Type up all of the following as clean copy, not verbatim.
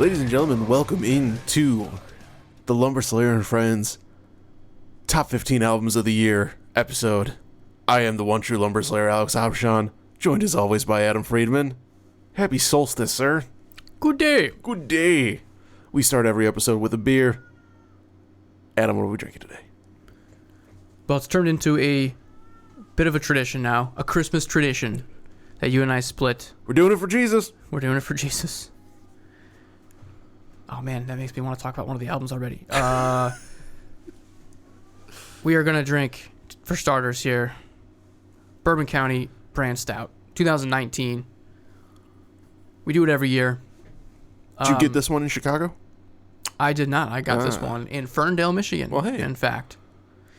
Ladies and gentlemen, welcome into the Lumberslayer Friends Top 15 Albums of the Year episode. I am the one true Lumberslayer, Alex Abshan, joined as always by Adam Friedman. Happy solstice, sir. Good day. Good day. We start every episode with a beer. Adam, what are we drinking today? Well, it's turned into a bit of a tradition now, a Christmas tradition that you and I split. We're doing it for Jesus. We're doing it for Jesus. Oh man, that makes me want to talk about one of the albums already. We are going to drink, for starters here, Bourbon County Brand Stout, 2019. We do it every year. Did you get this one in Chicago? I did not. I got this one in Ferndale, Michigan. Well, hey. In fact.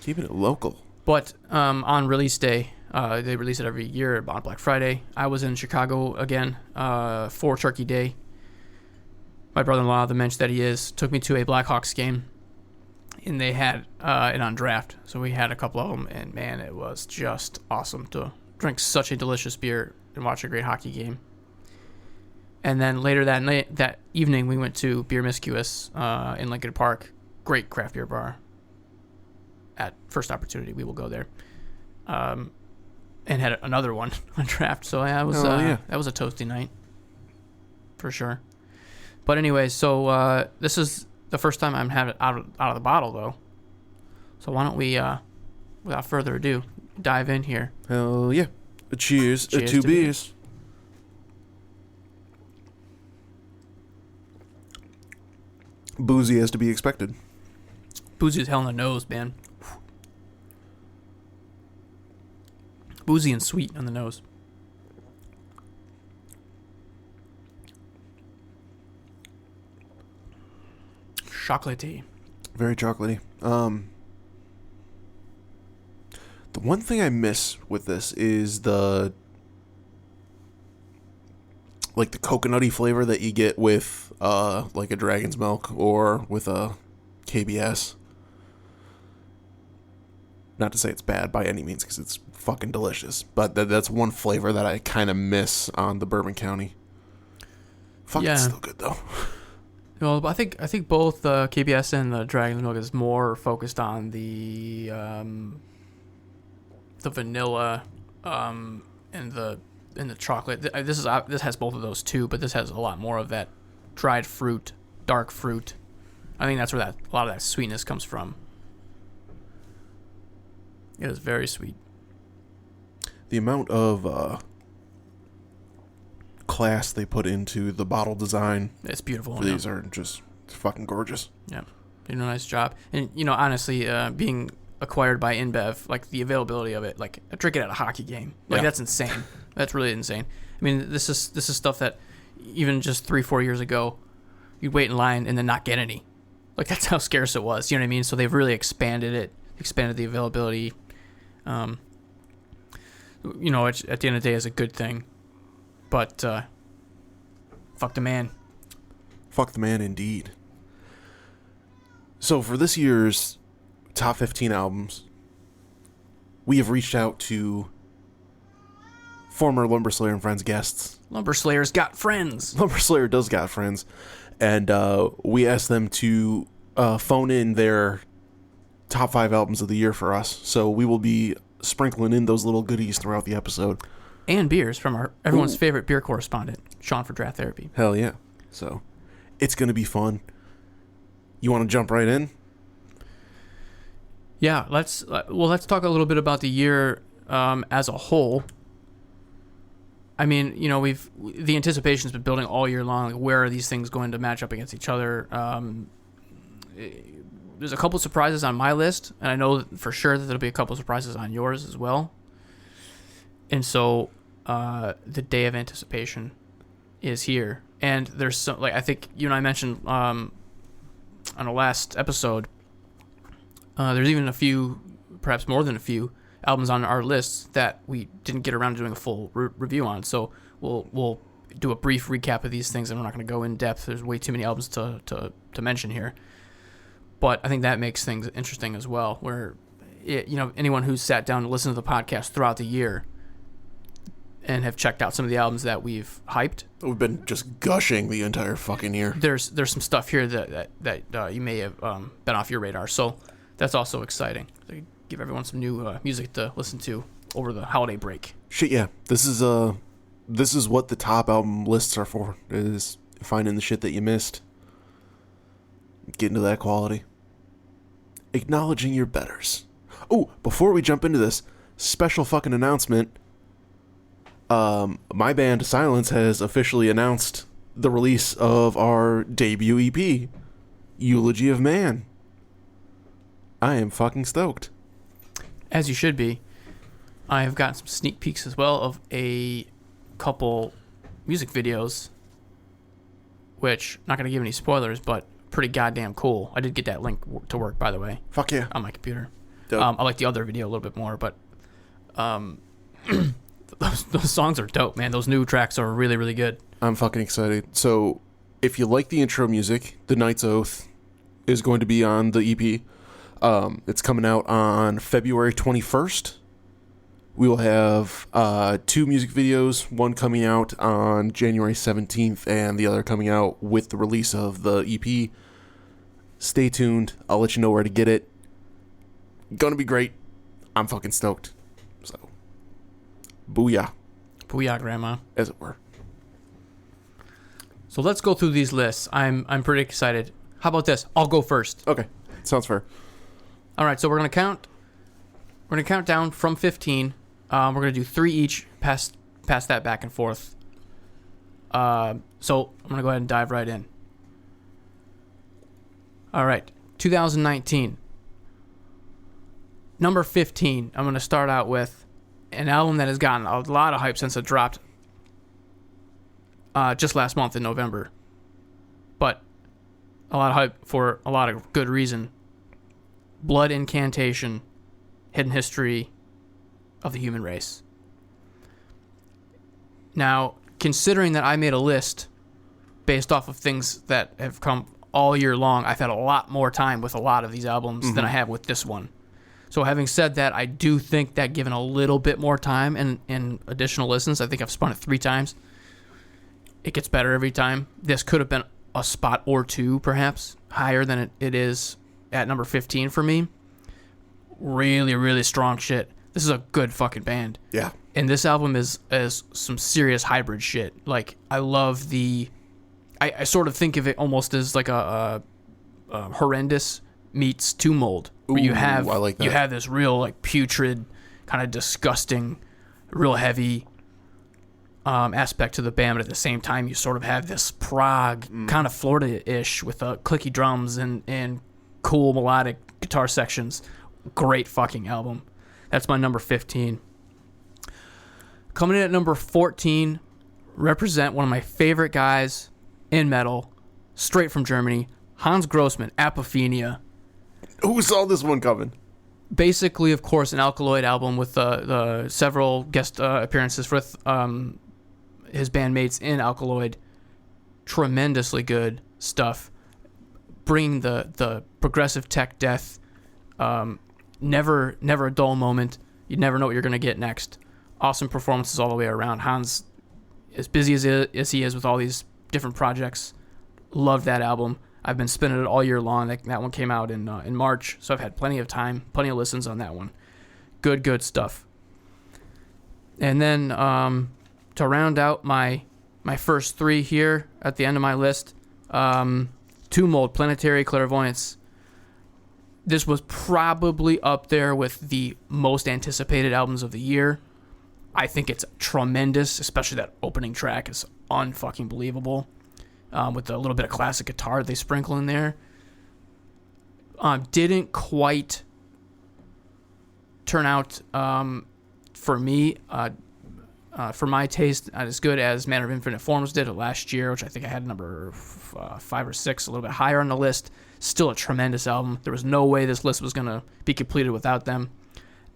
Keeping it local. But on release day, they release it every year on Black Friday. I was in Chicago again for Turkey Day. My brother-in-law, the mensch that he is, took me to a Blackhawks game, and they had it on draft. So we had a couple of them, and man, it was just awesome to drink such a delicious beer and watch a great hockey game. And then later that evening, we went to Beer Miscuous in Lincoln Park. Great craft beer bar. At first opportunity, we will go there. And had another one on draft. So yeah, that was a toasty night for sure. But anyway, so this is the first time I'm having it out of the bottle, though. So why don't we, without further ado, dive in here. Hell yeah. Cheers to two beers. Boozy as to be expected. Boozy as hell in the nose, man. Boozy and sweet on the nose. Chocolatey. Very chocolatey. The one thing I miss with this is the coconutty flavor that you get with like a Dragon's Milk or with a KBS. Not to say it's bad by any means, because it's fucking delicious. But that's one flavor that I kind of miss on the Bourbon County. It's still good though. Well, I think both the KBS and the Dragon's Milk is more focused on the vanilla and the chocolate. This has both of those too, but this has a lot more of that dried fruit, dark fruit. I think that's where a lot of that sweetness comes from. It is very sweet. The amount of class they put into the bottle design. It's beautiful. These are just fucking gorgeous. Yeah, they do a nice job. And honestly, being acquired by InBev, like the availability of it, like I drink it at a hockey game. That's insane. That's really insane. I mean, this is stuff that even just 3-4 years ago, you'd wait in line and then not get any. Like that's how scarce it was. You know what I mean? So they've really expanded the availability. At the end of the day, is a good thing. But, fuck the man. Fuck the man, indeed. So, for this year's top 15 albums, we have reached out to former Lumberslayer and Friends guests. Lumberslayer's got friends. Lumberslayer does got friends. And we asked them to phone in their top 5 albums of the year for us. So, we will be sprinkling in those little goodies throughout the episode. And beers from everyone's favorite beer correspondent, Sean for Draft Therapy. Hell yeah. So, it's going to be fun. You want to jump right in? Yeah, let's talk a little bit about the year as a whole. I mean, the anticipation's been building all year long. Like, where are these things going to match up against each other? There's a couple surprises on my list, and I know for sure that there'll be a couple surprises on yours as well. And so, the day of anticipation is here, and there's some I think you and I mentioned on the last episode. There's even a few, perhaps more than a few, albums on our list that we didn't get around to doing a full review on. So we'll do a brief recap of these things, and we're not going to go in depth. There's way too many albums to mention here. But I think that makes things interesting as well, where anyone who's sat down to listen to the podcast throughout the year and have checked out some of the albums that we've hyped. We've been just gushing the entire fucking year. There's some stuff here that you may have been off your radar, so that's also exciting. So give everyone some new music to listen to over the holiday break. Shit, yeah. This is what the top album lists are for, is finding the shit that you missed. Getting to that quality. Acknowledging your betters. Oh, before we jump into this, special fucking announcement. My band, Silence, has officially announced the release of our debut EP, Eulogy of Man. I am fucking stoked. As you should be. I have gotten some sneak peeks as well of a couple music videos, which, not going to give any spoilers, but pretty goddamn cool. I did get that link to work, by the way. Fuck yeah. On my computer. Dope. I like the other video a little bit more, but those songs are dope, man. Those new tracks are really, really good. I'm fucking excited. So, if you like the intro music, The Knight's Oath is going to be on the EP. It's coming out on February 21st. We will have 2 music videos, one coming out on January 17th and the other coming out with the release of the EP. Stay tuned. I'll let you know where to get it. Gonna be great. I'm fucking stoked. So, booyah. Booyah, Grandma. As it were. So let's go through these lists. I'm pretty excited. How about this? I'll go first. Okay. Sounds fair. All right, so we're gonna count down from 15. We're gonna do 3 each. Pass that back and forth. So I'm gonna go ahead and dive right in. All right, 2019. Number 15. I'm gonna start out with an album that has gotten a lot of hype since it dropped just last month in November, but a lot of hype for a lot of good reason. Blood Incantation, Hidden History of the Human Race. Now, considering that I made a list based off of things that have come all year long, I've had a lot more time with a lot of these albums than I have with this one. So having said that, I do think that given a little bit more time and additional listens, I think I've spun it 3 times. It gets better every time. This could have been a spot or 2, perhaps, higher than it is at number 15 for me. Really, really strong shit. This is a good fucking band. Yeah. And this album is some serious hybrid shit. Like, I love I sort of think of it almost as like a Horrendous meets Tomb Mold, where you have I like that. You have this real like putrid, kind of disgusting, real heavy aspect to the band, but at the same time you sort of have this prog kind of Florida-ish with clicky drums and cool melodic guitar sections. Great fucking album. That's my number 15. Coming in at number 14, represent one of my favorite guys in metal, straight from Germany, Hans Grossmann, Apophenia. Who saw this one coming? Basically, of course, an Alkaloid album with the several guest appearances with his bandmates in Alkaloid. Tremendously good stuff. Bringing the progressive tech death. Never a dull moment. You never know what you're going to get next. Awesome performances all the way around. Hans, as busy as he is with all these different projects, loved that album. I've been spinning it all year long. That one came out in March, so I've had plenty of time, plenty of listens on that one. Good stuff. And then to round out my first 3 here at the end of my list, Tomb Mold, Planetary Clairvoyance. This was probably up there with the most anticipated albums of the year. I think it's tremendous, especially that opening track is unfucking believable. With a little bit of classic guitar they sprinkle in there. Didn't quite turn out for me, for my taste, not as good as Manner of Infinite Forms did last year, which I think I had number 5 or 6, a little bit higher on the list. Still a tremendous album. There was no way this list was going to be completed without them.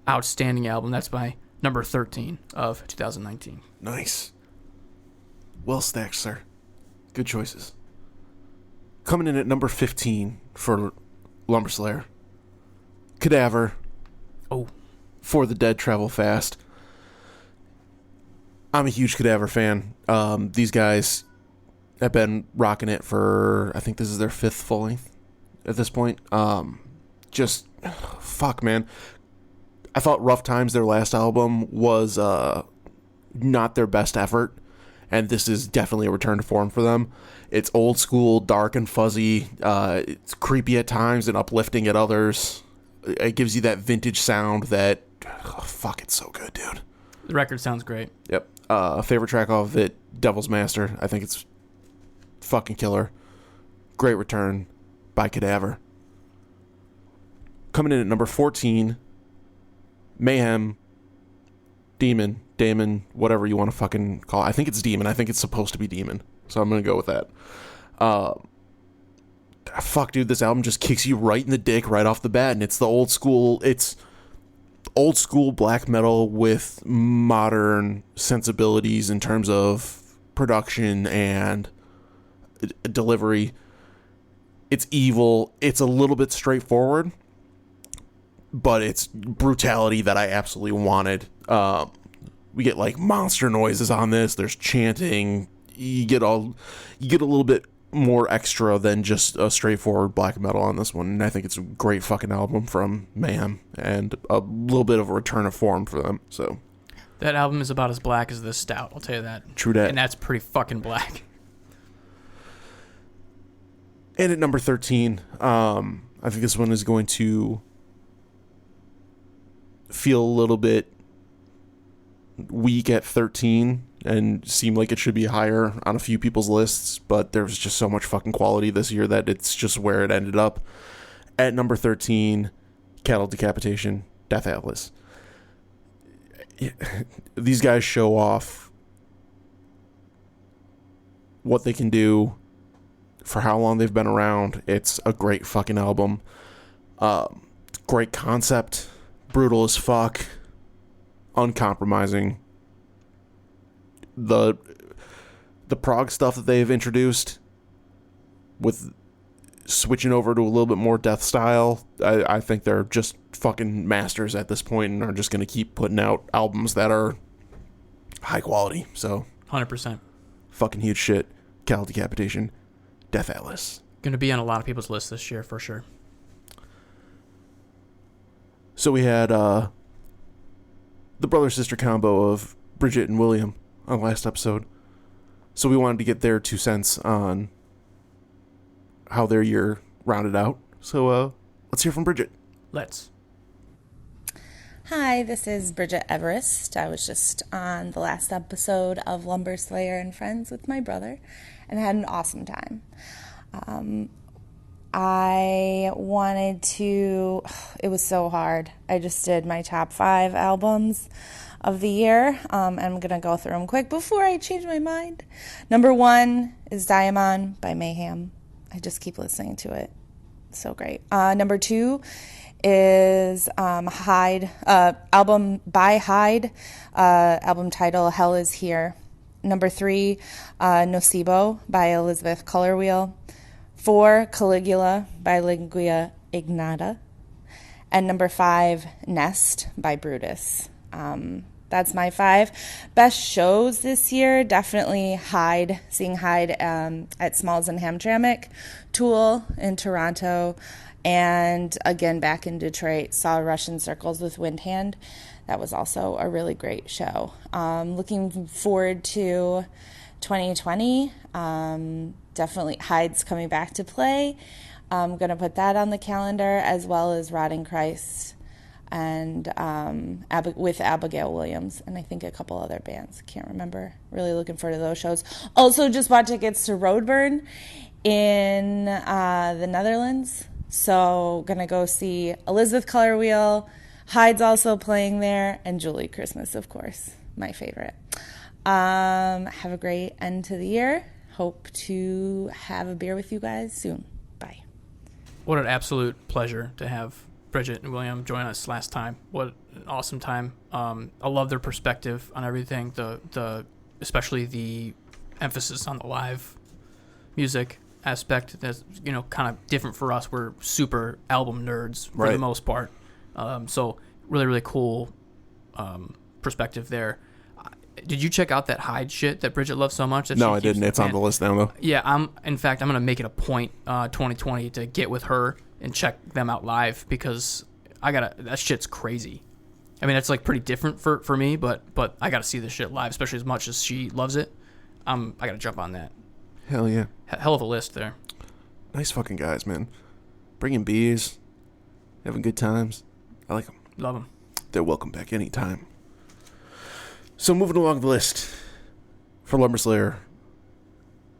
Outstanding album. That's my number 13 of 2019. Nice. Well stacked, sir. Good choices. Coming in at number 15 for Lumberslayer. Cadaver. Oh. For the Dead Travel Fast. I'm a huge Cadaver fan. These guys have been rocking it for, I think this is their 5th full length at this point. Just, fuck, man. I thought Rough Times, their last album, was not their best effort, and this is definitely a return to form for them. It's old school, dark and fuzzy. It's creepy at times and uplifting at others. It gives you that vintage sound that, fuck, it's so good, dude. The record sounds great. Yep. Favorite track off of it, Devil's Master. I think it's fucking killer. Great return by Cadaver. Coming in at number 14, Mayhem, Damon, whatever you want to fucking call it. I think it's Demon. I think it's supposed to be Demon. So I'm going to go with that. Fuck, dude, this album just kicks you right in the dick right off the bat. And it's the old school black metal with modern sensibilities in terms of production and delivery. It's evil. It's a little bit straightforward, but it's brutality that I absolutely wanted. We get like monster noises on this. There's chanting. You get a little bit more extra than just a straightforward black metal on this one. And I think it's a great fucking album from Mayhem and a little bit of a return of form for them. So that album is about as black as this stout. I'll tell you that. True that. And that's pretty fucking black. And at number 13, I think this one is going to feel a little bit weak at 13 and seem like it should be higher on a few people's lists, but there's just so much fucking quality this year that it's just where it ended up. At number 13, Cattle Decapitation, Death Atlas. These guys show off what they can do for how long they've been around. It's a great fucking album. Great concept. Brutal as fuck. Uncompromising. The prog stuff that they've introduced with switching over to a little bit more death style, I think they're just fucking masters at this point and are just going to keep putting out albums that are high quality. So 100%. Fucking huge shit. Cattle Decapitation, Death Atlas. Going to be on a lot of people's lists this year for sure. So we had the brother-sister combo of Bridget and William on last episode. So we wanted to get their 2 cents on how their year rounded out. So let's hear from Bridget. Let's. Hi, this is Bridget Everest. I was just on the last episode of Lumberslayer and Friends with my brother and had an awesome time. I wanted to, it was so hard. I just did my top 5 albums of the year. I'm going to go through them quick before I change my mind. Number 1 is Diamond by Mayhem. I just keep listening to it. It's so great. Number 2 is Hyde, album by Hyde, album title Hell Is Here. Number 3, Nocebo by Elizabeth Colorwheel. 4, Caligula by Lingua Ignota. And number 5, Nest by Brutus. That's my 5 best shows this year. Definitely Hyde, seeing Hyde at Smalls and Hamtramck, Tool in Toronto, and again back in Detroit, saw Russian Circles with Windhand. That was also a really great show. Looking forward to 2020. Definitely Hyde's coming back to play. I'm going to put that on the calendar, as well as Rotting Christ and with Abigail Williams and I think a couple other bands. Can't remember. Really looking forward to those shows. Also just bought tickets to Roadburn in the Netherlands. So going to go see Elizabeth Colorwheel. Hyde's also playing there, and Julie Christmas, of course, my favorite. Have a great end to the year. Hope to have a beer with you guys soon. Bye. What an absolute pleasure to have Bridget and William join us last time. What an awesome time. I love their perspective on everything. The especially the emphasis on the live music aspect. That's kind of different for us. We're super album nerds for the most part. So really cool perspective there. Did you check out that Hyde shit that Bridget loves so much? That No, she I didn't. It's on the list now, though. Yeah, in fact, I'm gonna make it a point 2020 to get with her and check them out live, because that shit's crazy. I mean, it's like pretty different for me, but I gotta see this shit live, especially as much as she loves it. I gotta jump on that. Hell yeah. Hell of a list there. Nice fucking guys, man. Bringing beers, having good times. I like them. Love them. They're welcome back anytime. So moving along the list for Lumberslayer,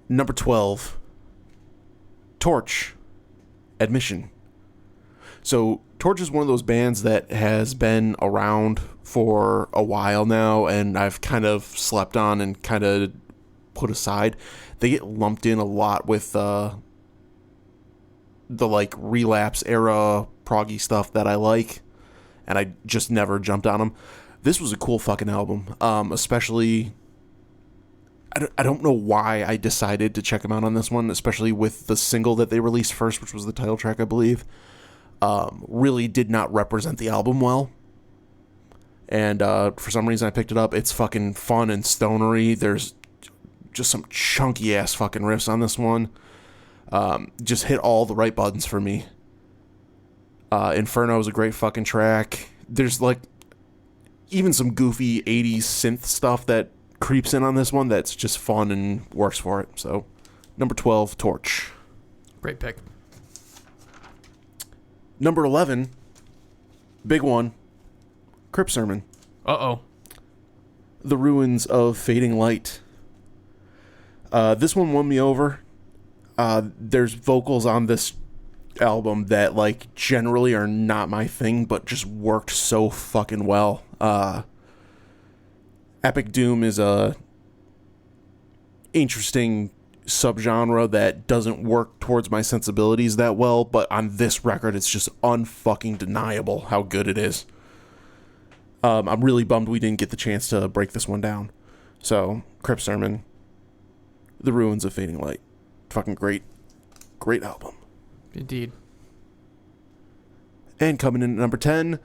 number 12, Torch, Admission. So Torch is one of those bands that has been around for a while now, and I've kind of slept on and kind of put aside. They get lumped in a lot with the like relapse era proggy stuff that I like, and I just never jumped on them. This was a cool fucking album, especially. I don't know why I decided to check them out on this one, especially with the single that they released first, which was the title track, I believe. Really did not represent the album well. And for some reason I picked it up. It's fucking fun and stonery. There's just some chunky ass fucking riffs on this one. Just hit all the right buttons for me. Inferno is a great fucking track. There's like even some goofy 80s synth stuff that creeps in on this one that's just fun and works for it. So, number 12, Torch. Great pick. Number 11, big one, Crypt Sermon. Uh-oh. The Ruins of Fading Light. This one won me over. There's vocals on this album that like generally are not my thing, but just worked so fucking well. Epic Doom is a interesting subgenre that doesn't work towards my sensibilities that well, but on this record it's just unfucking deniable how good it is. I'm really bummed we didn't get the chance to break this one down. So, Crypt Sermon, The Ruins of Fading Light. Fucking great album. Indeed. And coming in at number 10,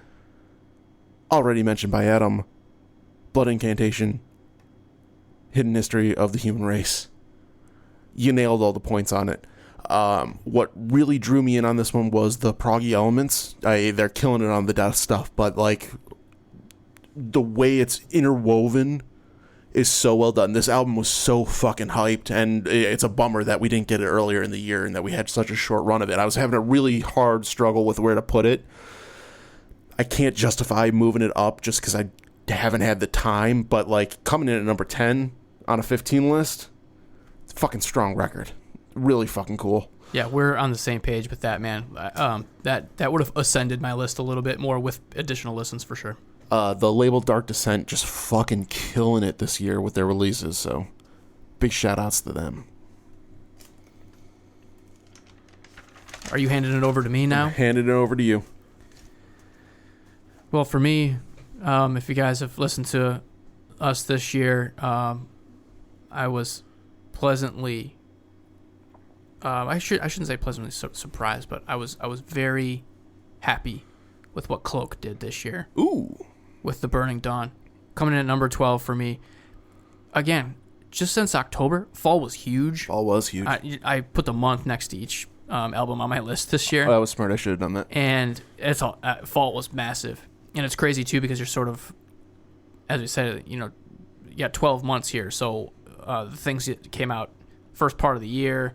already mentioned by Adam, Blood Incantation, Hidden History of the Human Race. You nailed all the points on it. What really drew me in on this one was the proggy elements. They're killing it on the death stuff, but like the way it's interwoven is so well done. This album was so fucking hyped, and it's a bummer that we didn't get it earlier in the year and that we had such a short run of it. I was having a really hard struggle with where to put it. I can't justify moving it up just because I haven't had the time, but like coming in at number 10 on a 15 list, it's a fucking strong record. Really fucking cool. Yeah, we're on the same page with that, man. That would have ascended my list a little bit more with additional listens for sure. The label Dark Descent just fucking killing it this year with their releases, so big shout outs to them. Are you handing it over to me now? I'm handing it over to you. Well, for me, if you guys have listened to us this year, I was pleasantly I shouldn't say pleasantly surprised, but I was very happy with what Cloak did this year. Ooh. With The Burning Dawn. Coming in at number 12 for me. Again, just since October, fall was huge. Fall was huge. I put the month next to each album on my list this year. Oh, that was smart. I should have done that. And fall was massive. And it's crazy, too, because you're sort of, as we said, you got 12 months here. So the things that came out first part of the year,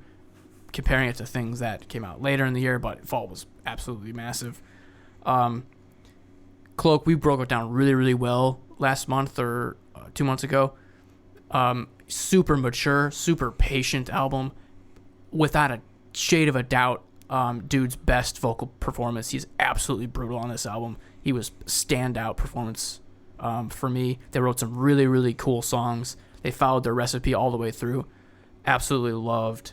comparing it to things that came out later in the year, but fall was absolutely massive. Cloak, we broke it down really, really well last month or 2 months ago. Super mature, super patient album. Without a shade of a doubt, dude's best vocal performance. He's absolutely brutal on this album. He was standout performance for me. They wrote some really, really cool songs. They followed their recipe all the way through. Absolutely loved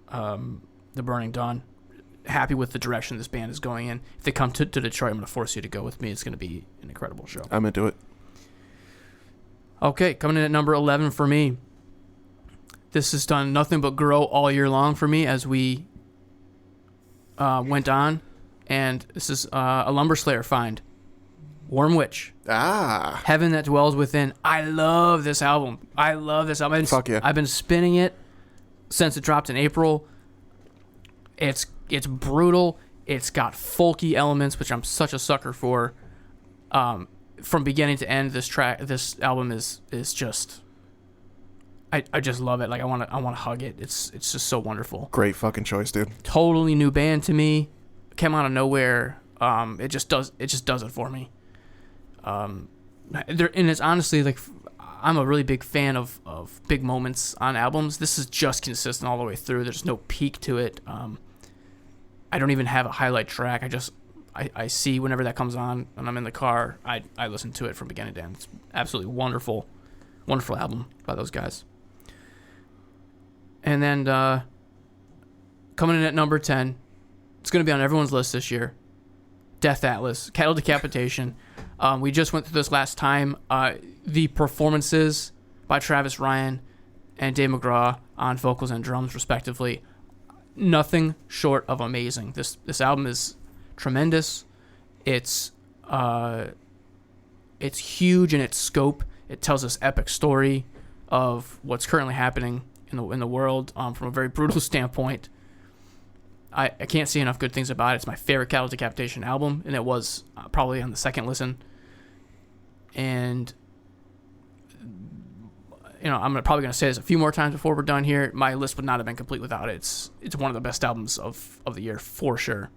The Burning Dawn. Happy with the direction this band is going in. If they come to Detroit, I'm going to force you to go with me. It's going to be an incredible show. I'm into it. Okay, coming in at number 11 for me. This has done nothing but grow all year long for me as we went on. And this is a Lumberslayer find. Warm Witch. Ah. Heaven That Dwells Within. I love this album. Fuck yeah. I've been spinning it since it dropped in April. It's brutal. It's got folky elements, which I'm such a sucker for. From beginning to end, this album is just. I just love it. Like I want to hug it. It's just so wonderful. Great fucking choice, dude. Totally new band to me. Came out of nowhere. It just does it for me. And it's honestly like I'm a really big fan of big moments on albums. This is just consistent all the way through. There's no peak to it. I don't even have a highlight track. I see whenever that comes on and I'm in the car, I listen to it from beginning to end. It's absolutely wonderful album by those guys. And then coming in at number 10, it's going to be on everyone's list this year. Death Atlas, Cattle Decapitation. We just went through this last time. The performances by Travis Ryan and Dave McGraw on vocals and drums, respectively, nothing short of amazing. This album is tremendous. It's huge in its scope. It tells this epic story of what's currently happening in the world from a very brutal standpoint. I can't say enough good things about it. It's my favorite Cattle Decapitation album, and it was probably on the second listen. And I'm probably going to say this a few more times before we're done here. My list would not have been complete without it. It's one of the best albums of the year for sure.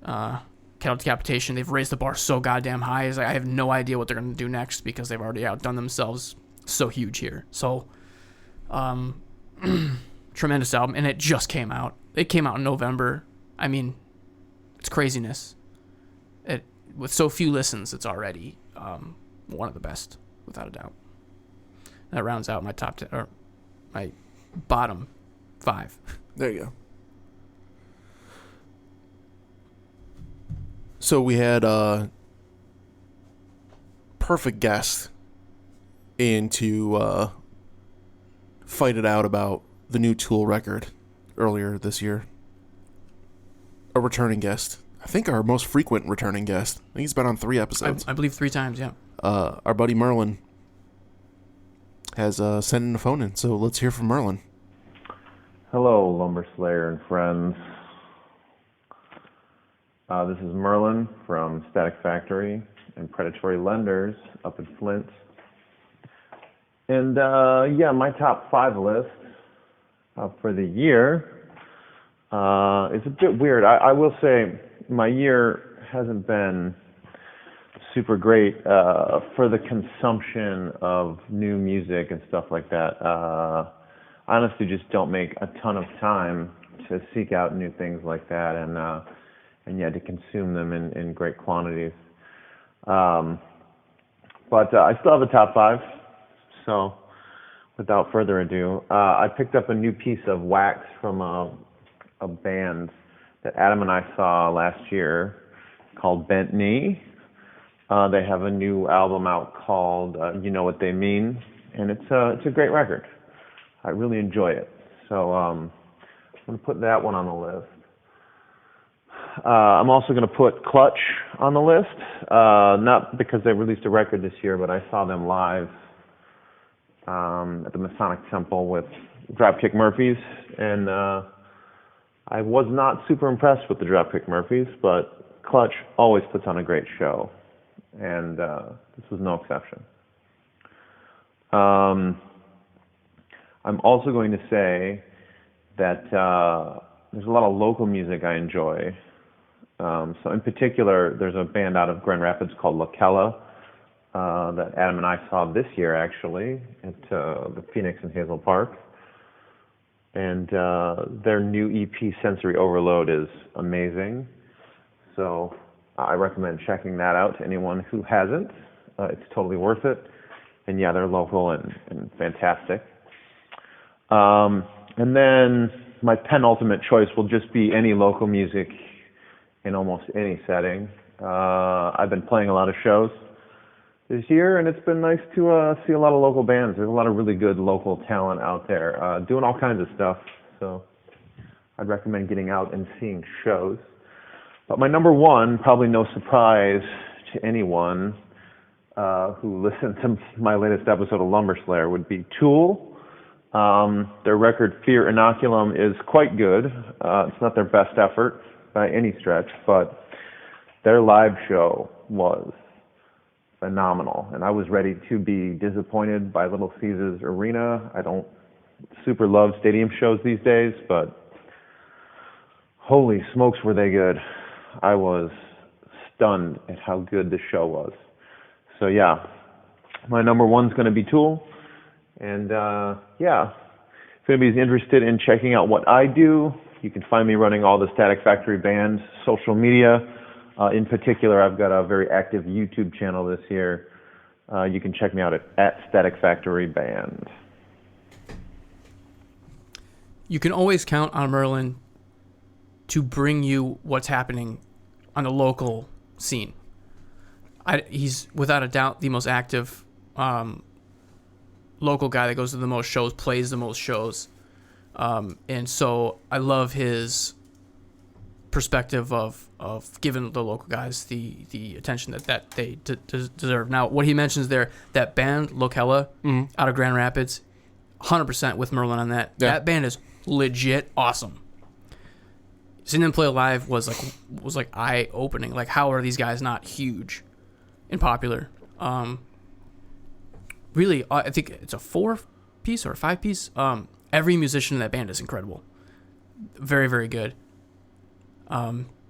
Cattle Decapitation, they've raised the bar so goddamn high. I have no idea what they're going to do next because they've already outdone themselves so huge here. So, tremendous album, and it just came out. It came out in November. I mean, it's craziness. With so few listens, it's already one of the best, without a doubt. That rounds out my top 10, or my bottom 5. There you go. So we had a perfect guest in to fight it out about the new Tool record earlier this year. A returning guest. I think our most frequent returning guest. I think he's been on 3 episodes. I believe 3 times, yeah. Our buddy Merlin has sent in a phone in, so let's hear from Merlin. Hello, Lumberslayer and friends. This is Merlin from Static Factory and Predatory Lenders up in Flint. And my top 5 list for the year is a bit weird. I will say my year hasn't been super great for the consumption of new music and stuff like that. I honestly just don't make a ton of time to seek out new things like that and to consume them in great quantities. But I still have a top 5, so without further ado, I picked up a new piece of wax from a band that Adam and I saw last year called Bent Knee. They have a new album out called You Know What They Mean, and it's a great record. I really enjoy it. So I'm going to put that one on the list. I'm also going to put Clutch on the list, not because they released a record this year, but I saw them live at the Masonic Temple with Dropkick Murphys, and I was not super impressed with the Dropkick Murphys, but Clutch always puts on a great show, and this was no exception. I'm also going to say that there's a lot of local music I enjoy. So in particular, there's a band out of Grand Rapids called Lakella that Adam and I saw this year, actually, at the Phoenix in Hazel Park. And their new EP, Sensory Overload, is amazing. So I recommend checking that out to anyone who hasn't. It's totally worth it. And yeah, they're local and fantastic. And then my penultimate choice will just be any local music in almost any setting. I've been playing a lot of shows this year, and it's been nice to see a lot of local bands. There's a lot of really good local talent out there doing all kinds of stuff. So I'd recommend getting out and seeing shows. But my number 1, probably no surprise to anyone who listened to my latest episode of Lumberslayer would be Tool. Their record Fear Inoculum is quite good. It's not their best effort by any stretch, but their live show was phenomenal. And I was ready to be disappointed by Little Caesars Arena. I don't super love stadium shows these days, but holy smokes were they good. I was stunned at how good the show was. So yeah, my number one's going to be Tool. And yeah, if anybody's interested in checking out what I do, you can find me running all the Static Factory Band's social media. In particular, I've got a very active YouTube channel this year. You can check me out at Static Factory Band. You can always count on Merlin to bring you what's happening on the local scene. He's without a doubt the most active local guy that goes to the most shows, plays the most shows. And so I love his perspective of giving the local guys the attention that they deserve. Now, what he mentions there, that band, Locella, out of Grand Rapids, 100% with Merlin on that. Yeah. That band is legit awesome. Seeing them play live was like eye-opening. Like, how are these guys not huge and popular? Really, I think it's a 4-piece or a 5-piece. Every musician in that band is incredible. Very, very good.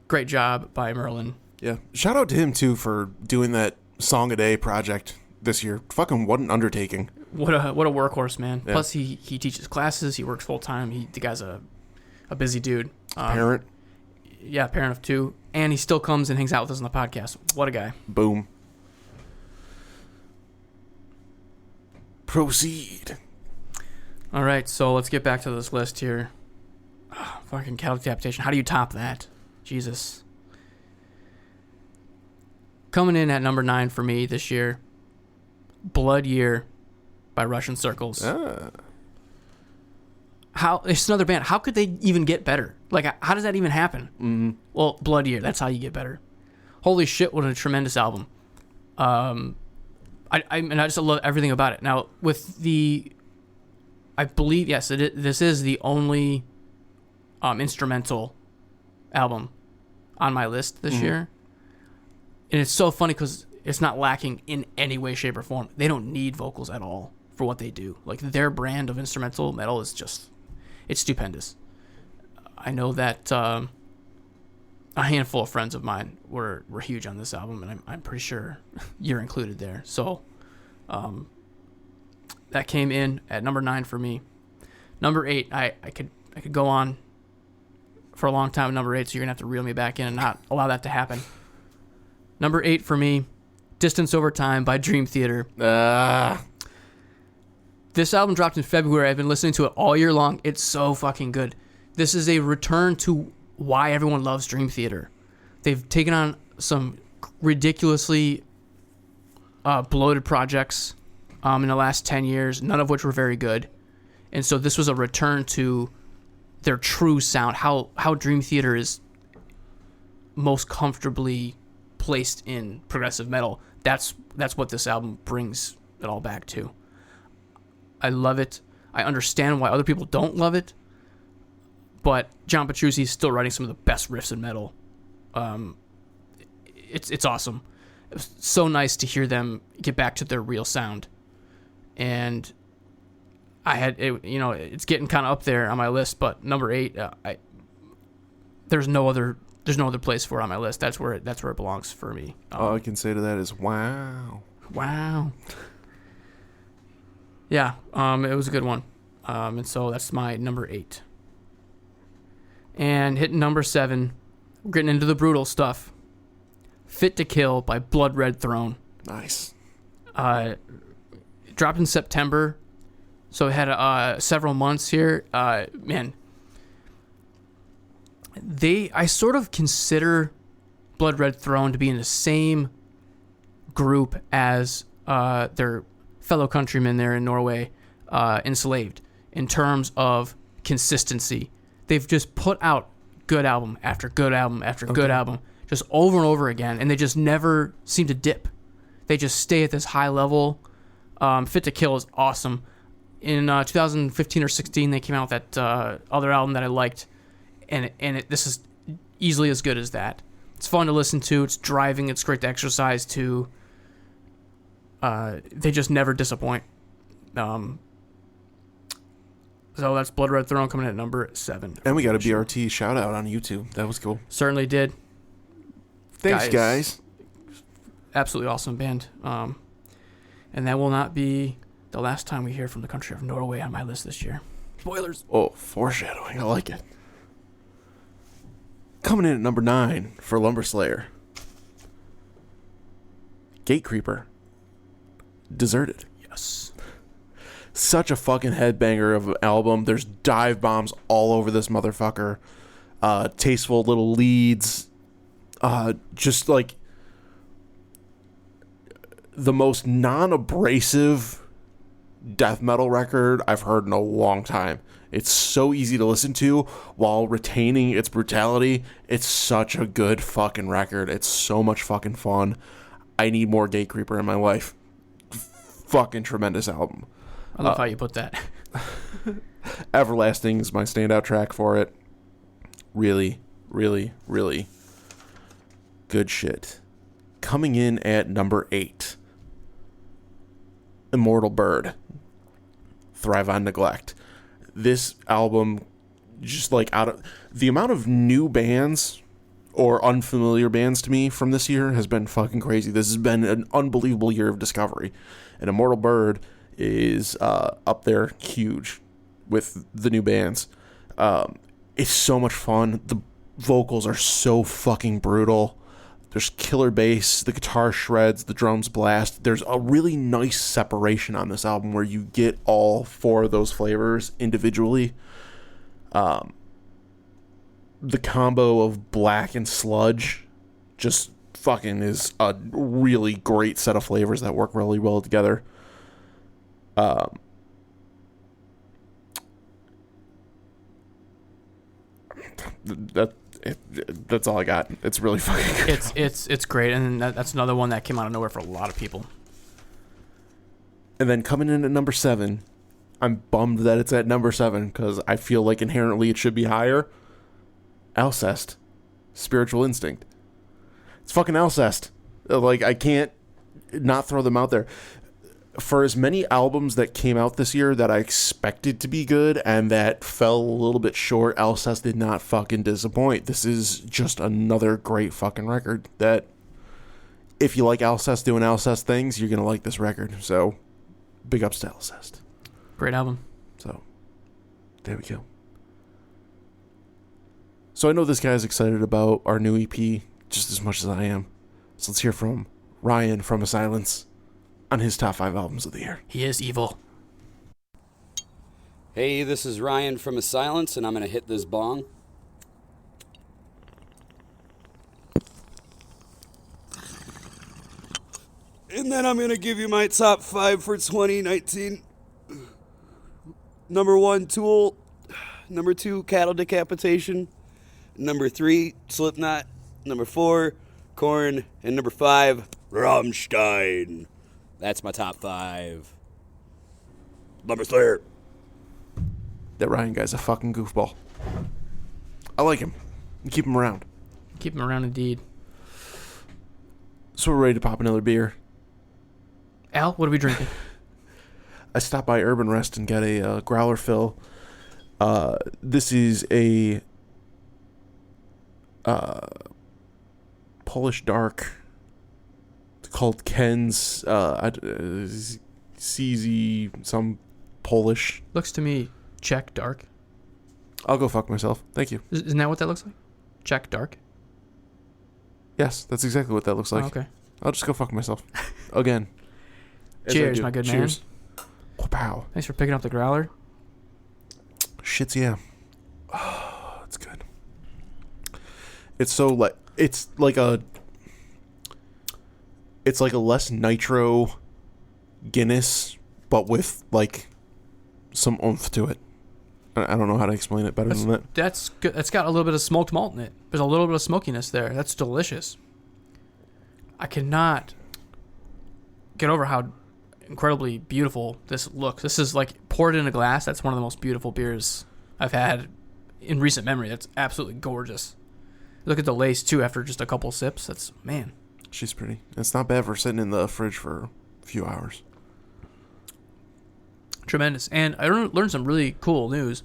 Great job by Merlin. Yeah. Shout out to him, too, for doing that Song a Day project this year. Fucking what an undertaking. What a workhorse, man. Yeah. Plus, he teaches classes. He works full-time. The guy's a busy dude. Parent. Yeah, parent of 2. And he still comes and hangs out with us on the podcast. What a guy. Boom. Proceed. All right, so let's get back to this list here. Oh, fucking Cattle Decapitation. How do you top that? Jesus. Coming in at number 9 for me this year, Blood Year by Russian Circles. It's another band. How could they even get better? Like, how does that even happen? Mm-hmm. Well, Blood Year, that's how you get better. Holy shit, what a tremendous album. I just love everything about it. Now, with I believe, yes, this is the only instrumental album on my list this year. And it's so funny because it's not lacking in any way, shape, or form. They don't need vocals at all for what they do. Like, their brand of instrumental metal is just, it's stupendous. I know that a handful of friends of mine were huge on this album, and I'm pretty sure you're included there. So that came in at number 9 for me. Number 8, I could go on for a long time with number 8, so you're gonna have to reel me back in and not allow that to happen. Number 8 for me, Distance Over Time by Dream Theater. This album dropped in February. I've been listening to it all year long. It's so fucking good. This is a return to why everyone loves Dream Theater. They've taken on some ridiculously bloated projects in the last 10 years, none of which were very good. And so this was a return to their true sound, how Dream Theater is most comfortably placed in progressive metal. That's what this album brings it all back to. I love it. I understand why other people don't love it, but John Petrucci is still writing some of the best riffs in metal. It's awesome. It was so nice to hear them get back to their real sound, and it's getting kind of up there on my list. But number 8, there's no other place for it on my list. That's where it belongs for me. All I can say to that is wow. Yeah, it was a good one. And so that's my number 8. And hitting number 7, we're getting into the brutal stuff. Fit to Kill by Blood Red Throne. Nice. Dropped in September, so it had several months here. Man, I sort of consider Blood Red Throne to be in the same group as their fellow countrymen there in Norway, Enslaved, in terms of consistency. They've just put out good album after good album after good album, just over and over again, and they just never seem to dip. They just stay at this high level. Fit to Kill is awesome. In 2015 or 16, they came out with that other album that I liked, and this is easily as good as that. It's fun to listen to. It's driving. It's great to exercise to. They just never disappoint. So that's Blood Red Throne coming in at number 7. And we got a BRT shout out on YouTube. That was cool. Certainly did. Thanks, guys. Absolutely awesome band. And that will not be the last time we hear from the country of Norway on my list this year. Spoilers. Oh, foreshadowing. I like it. Coming in at number 9 for Lumberslayer. Gatecreeper. Deserted. Yes. Such a fucking headbanger of an album. There's dive bombs all over this motherfucker. Tasteful little leads. Just like the most non-abrasive death metal record I've heard in a long time. It's so easy to listen to while retaining its brutality. It's such a good fucking record. It's so much fucking fun. I need more Gatecreeper in my life. Fucking tremendous album. I love how you put that. Everlasting is my standout track for it. Really, really, really good shit. Coming in at number 8. Immortal Bird. Thrive on Neglect. This album, just like out of the amount of new bands or unfamiliar bands to me from this year has been fucking crazy. This has been an unbelievable year of discovery. And Immortal Bird is up there huge with the new bands. It's so much fun. The vocals are so fucking brutal. There's killer bass, the guitar shreds, the drums blast. There's a really nice separation on this album where you get all 4 of those flavors individually. The combo of black and sludge just fucking is a really great set of flavors that work really well together. That's all I got. It's really fucking good. It's great, and that's another one that came out of nowhere for a lot of people. And then coming in at number 7, I'm bummed that it's at number 7 because I feel like inherently it should be higher. Alcest, Spiritual Instinct. It's fucking Alcest. Like, I can't not throw them out there. For as many albums that came out this year that I expected to be good and that fell a little bit short, Alcest did not fucking disappoint. This is just another great fucking record that if you like Alcest doing Alcest things, you're going to like this record. So, big ups to Alcest. Great album. So, there we go. So I know this guy's excited about our new EP just as much as I am. So let's hear from Ryan from A Silence on his top 5 albums of the year. He is evil. Hey, this is Ryan from A Silence, and I'm going to hit this bong. And then I'm going to give you my top 5 for 2019. Number 1, Tool. Number 2, Cattle Decapitation. Number 3, Slipknot. Number 4, Korn. And number 5, Rammstein. That's my top 5. Lumberslayer. That Ryan guy's a fucking goofball. I like him. And keep him around. Keep him around indeed. So we're ready to pop another beer. Al, what are we drinking? I stopped by Urban Rest and got a growler fill. This is a Polish dark. It's called Ken's CZ, some Polish. Looks to me Czech dark. I'll go fuck myself. Thank you. Isn't that what that looks like? Czech dark? Yes, that's exactly what that looks like. Oh, okay. I'll just go fuck myself. Again. As I Cheers, do. my good Cheers. man. Wow. Thanks for picking up the growler. Shits, yeah. Oh, it's good. It's so like it's like a less nitro Guinness, but with like some oomph to it. I don't know how to explain it better than that. That's good. It's got a little bit of smoked malt in it. There's a little bit of smokiness there. That's delicious. I cannot get over how incredibly beautiful this looks. This is like poured in a glass. That's one of the most beautiful beers I've had in recent memory. That's absolutely gorgeous. Look at the lace too after just a couple sips. That's, man. She's pretty. It's not bad for sitting in the fridge for a few hours. Tremendous. And I learned some really cool news.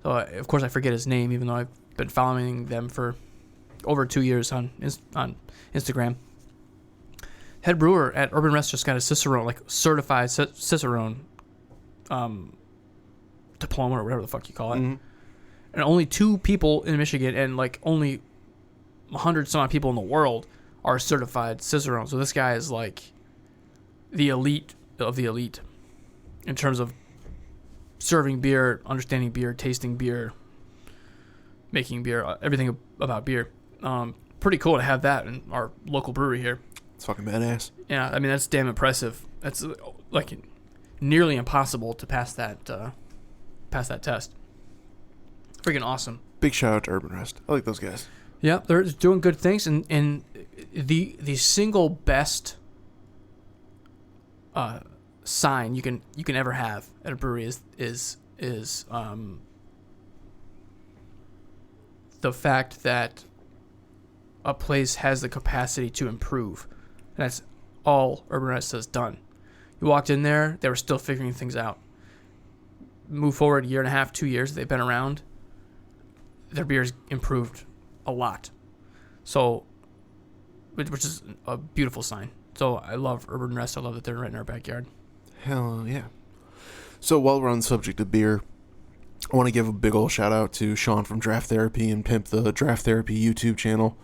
So of course I forget his name, even though I've been following them for over 2 years on Instagram. Head brewer at Urban Rest just got a Cicerone, like certified Cicerone diploma or whatever the fuck you call it. Mm-hmm. And only 2 people in Michigan and like only 100 some odd people in the world are certified Cicerone. So this guy is like the elite of the elite in terms of serving beer, understanding beer, tasting beer, making beer, everything about beer. Pretty cool to have that in our local brewery here. It's fucking badass. Yeah, I mean, that's damn impressive. That's like nearly impossible to pass that test. Freaking awesome. Big shout out to Urban Rest. I like those guys. Yeah, they're doing good things, and the single best sign you can ever have at a brewery is the fact that a place has the capacity to improve. And that's all Urban Rest has done. You walked in there, they were still figuring things out. Move forward a year and a half, 2 years they've been around, their beer's improved a lot. So, which is a beautiful sign. So I love Urban Rest. I love that they're right in our backyard. Hell yeah. So while we're on the subject of beer, I want to give a big old shout out to Sean from Draft Therapy and pimp the Draft Therapy YouTube channel,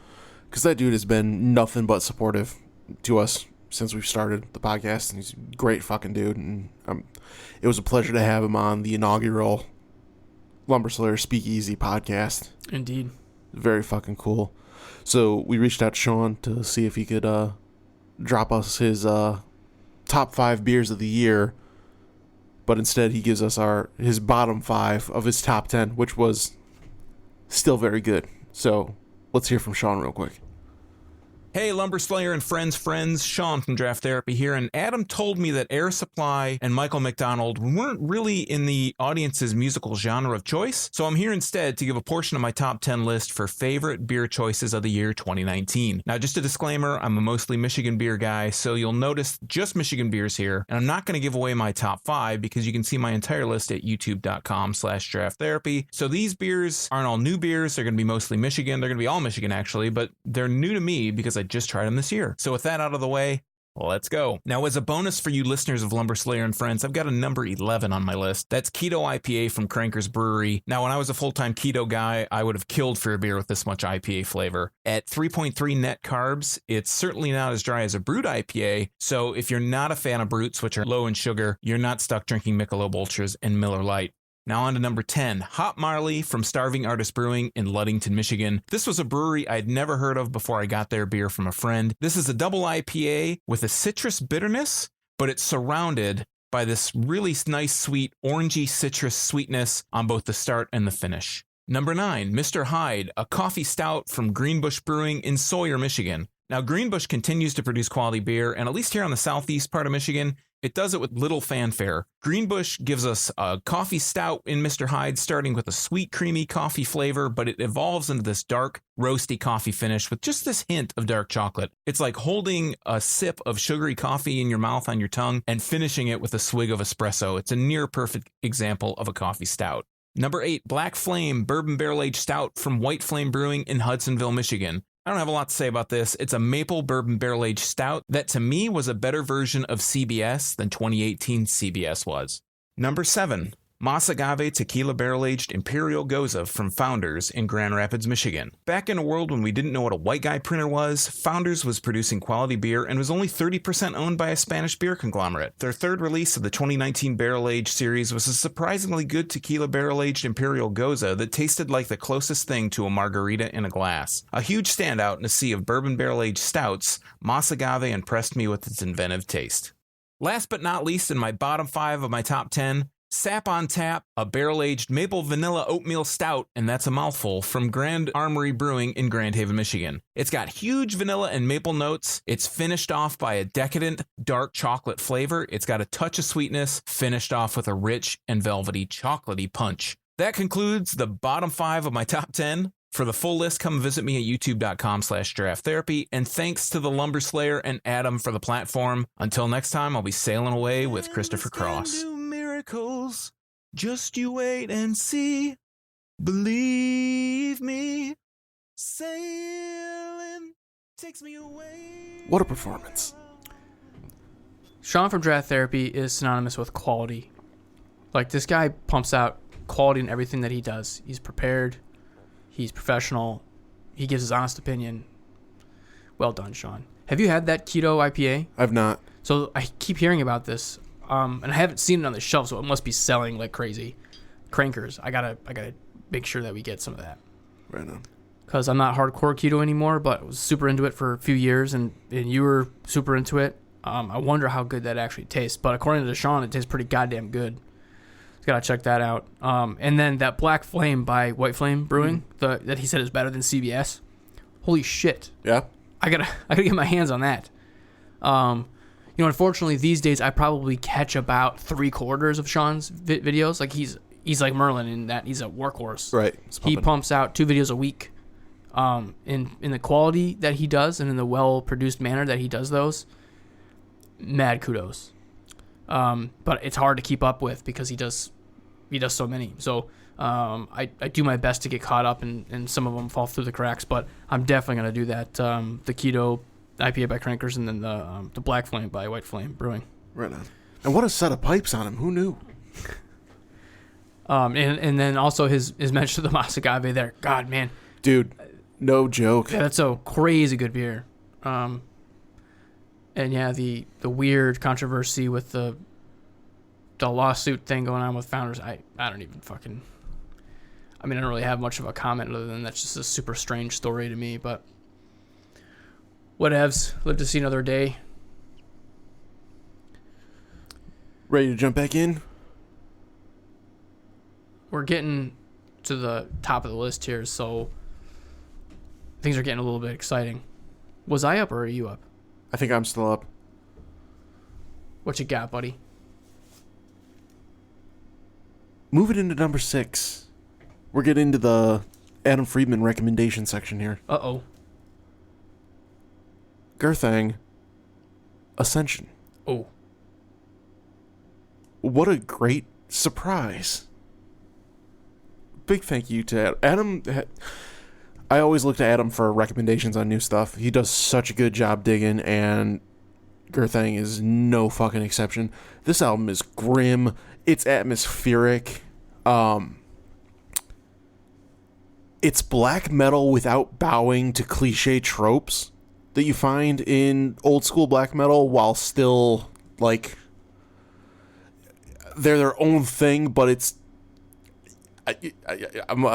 because that dude has been nothing but supportive to us since we've started the podcast, and he's a great fucking dude, and it was a pleasure to have him on the inaugural Lumberslayer Speakeasy podcast. Indeed. Very fucking cool. So we reached out to Sean to see if he could drop us his top 5 beers of the year, but instead he gives us his bottom 5 of his top 10, which was still very good. So let's hear from Sean real quick. Hey, Lumberslayer and friends, Sean from Draft Therapy here, and Adam told me that Air Supply and Michael McDonald weren't really in the audience's musical genre of choice, so I'm here instead to give a portion of my top 10 list for favorite beer choices of the year 2019. Now, just a disclaimer, I'm a mostly Michigan beer guy, so you'll notice just Michigan beers here, and I'm not going to give away my top 5 because you can see my entire list at youtube.com/drafttherapy. So these beers aren't all new beers, they're going to be mostly Michigan, they're going to be all Michigan actually, but they're new to me because I just tried them this year. So with that out of the way, let's go. Now, as a bonus for you listeners of Lumberslayer and Friends, I've got a number 11 on my list. That's Keto IPA from Cranker's Brewery. Now, when I was a full-time keto guy, I would have killed for a beer with this much IPA flavor. At 3.3 net carbs, it's certainly not as dry as a brewed IPA, so if you're not a fan of brutes, which are low in sugar, you're not stuck drinking Michelob Ultras and Miller Lite. Now on to number 10, Hop Marley from Starving Artist Brewing in Ludington, Michigan. This was a brewery I'd never heard of before I got their beer from a friend. This is a double IPA with a citrus bitterness, but it's surrounded by this really nice, sweet, orangey citrus sweetness on both the start and the finish. Number 9, Mr. Hyde, a coffee stout from Greenbush Brewing in Sawyer, Michigan. Now, Greenbush continues to produce quality beer, and at least here on the southeast part of Michigan, it does it with little fanfare. Greenbush gives us a coffee stout in Mr. Hyde, starting with a sweet, creamy coffee flavor, but it evolves into this dark, roasty coffee finish with just this hint of dark chocolate. It's like holding a sip of sugary coffee in your mouth on your tongue and finishing it with a swig of espresso. It's a near perfect example of a coffee stout. Number 8, Black Flame Bourbon Barrel Aged Stout from White Flame Brewing in Hudsonville, Michigan. I don't have a lot to say about this. It's a maple bourbon barrel-aged stout that to me was a better version of CBS than 2018 CBS was. Number 7, Mas Agave Tequila Barrel-Aged Imperial Goza from Founders in Grand Rapids, Michigan. Back in a world when we didn't know what a white guy printer was, Founders was producing quality beer and was only 30% owned by a Spanish beer conglomerate. Their third release of the 2019 Barrel-Aged series was a surprisingly good tequila barrel-aged Imperial Goza that tasted like the closest thing to a margarita in a glass. A huge standout in a sea of bourbon barrel-aged stouts, Mas Agave impressed me with its inventive taste. Last but not least, in my bottom 5 of my top 10, Sap on Tap, a barrel-aged maple vanilla oatmeal stout, and that's a mouthful, from Grand Armory Brewing in Grand Haven, Michigan. It's got huge vanilla and maple notes. It's finished off by a decadent dark chocolate flavor. It's got a touch of sweetness, finished off with a rich and velvety chocolatey punch. That concludes the bottom 5 of my top 10. For the full list, come visit me at youtube.com/giraffe-therapy. And thanks to the Lumberslayer and Adam for the platform. Until next time, I'll be sailing away with Christopher Cross. Miracles, just you wait and see. Believe me, sailing takes me away. What a performance. Sean from Draft Therapy is synonymous with quality. Like, this guy pumps out quality in everything that he does. He's prepared. He's professional. He gives his honest opinion. Well done, Sean. Have you had that keto IPA? I've not. So I keep hearing about this, and I haven't seen it on the shelf, so it must be selling like crazy. Crankers. I gotta make sure that we get some of that. Right on. Because I'm not hardcore keto anymore, but I was super into it for a few years, and you were super into it. I wonder how good that actually tastes. But according to Sean, it tastes pretty goddamn good. Gotta check that out. And then that Black Flame by White Flame Brewing, that he said is better than CBS. Holy shit! Yeah. I gotta get my hands on that. Unfortunately, these days I probably catch about 3/4 of Sean's videos. Like he's like Merlin in that he's a workhorse. Right. He pumps out 2 videos a week. In the quality that he does and in the well-produced manner that he does those, mad kudos. But it's hard to keep up with because he does so many. So I do my best to get caught up, and some of them fall through the cracks. But I'm definitely gonna do that. The Keto IPA by Crankers, and then the Black Flame by White Flame Brewing. Right on. And what a set of pipes on him. Who knew? And then also his mention of the Mas Agave there. God, man, dude, no joke. Yeah, that's a crazy good beer. And yeah, the weird controversy with the lawsuit thing going on with Founders, I don't even fucking... I mean, I don't really have much of a comment other than that's just a super strange story to me, but whatevs. Live to see another day. Ready to jump back in? We're getting to the top of the list here, so things are getting a little bit exciting. Was I up or are you up? I think I'm still up. What you got, buddy? Moving into number 6. We're getting into the Adam Friedman recommendation section here. Uh-oh. Gerthang, Ascension. Oh. What a great surprise. Big thank you to Adam. I always look to Adam for recommendations on new stuff. He does such a good job digging, and Gerthang is no fucking exception. This album is grim. It's atmospheric. It's black metal without bowing to cliche tropes that you find in old school black metal, while still, like, they're their own thing, but it's... I'm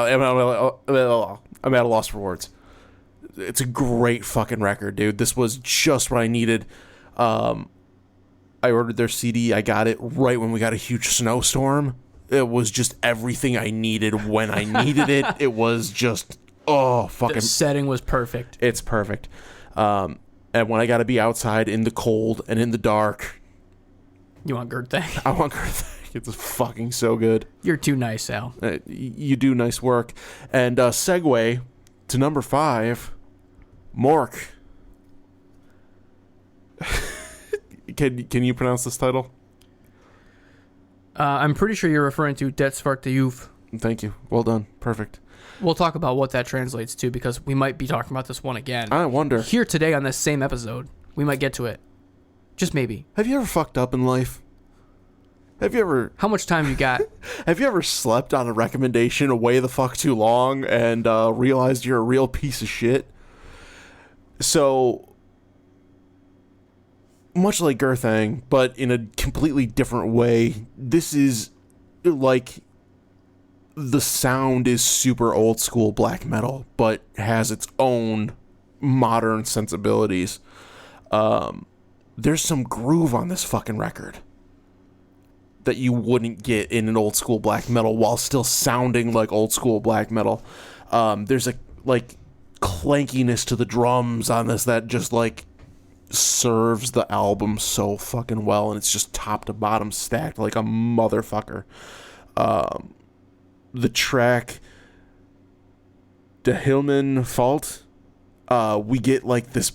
at a loss for words. It's a great fucking record, dude. This was just what I needed. I ordered their CD. I got it right when we got a huge snowstorm. It was just everything I needed when I needed it. It was just, fucking... The setting was perfect. It's perfect. And when I got to be outside in the cold and in the dark... You want Gerthang? I want Gerthang. It's fucking so good. You're too nice, Sal. You do nice work. And segue to number 5, Mork. Can you pronounce this title? I'm pretty sure you're referring to Det Svarte Juve. Thank you. Well done. Perfect. We'll talk about what that translates to, because we might be talking about this one again. I wonder. Here today on this same episode, we might get to it. Just maybe. Have you ever fucked up in life? Have you ever... How much time you got? Have you ever slept on a recommendation way the fuck too long and realized you're a real piece of shit? So, much like Gerthang, but in a completely different way, this is like... The sound is super old school black metal, but has its own modern sensibilities. There's some groove on this fucking record. that you wouldn't get in an old school black metal while still sounding like old school black metal. There's a like clankiness to the drums on this that just like serves the album so fucking well, and it's just top to bottom stacked like a motherfucker. The track De Hillman Fault, we get like this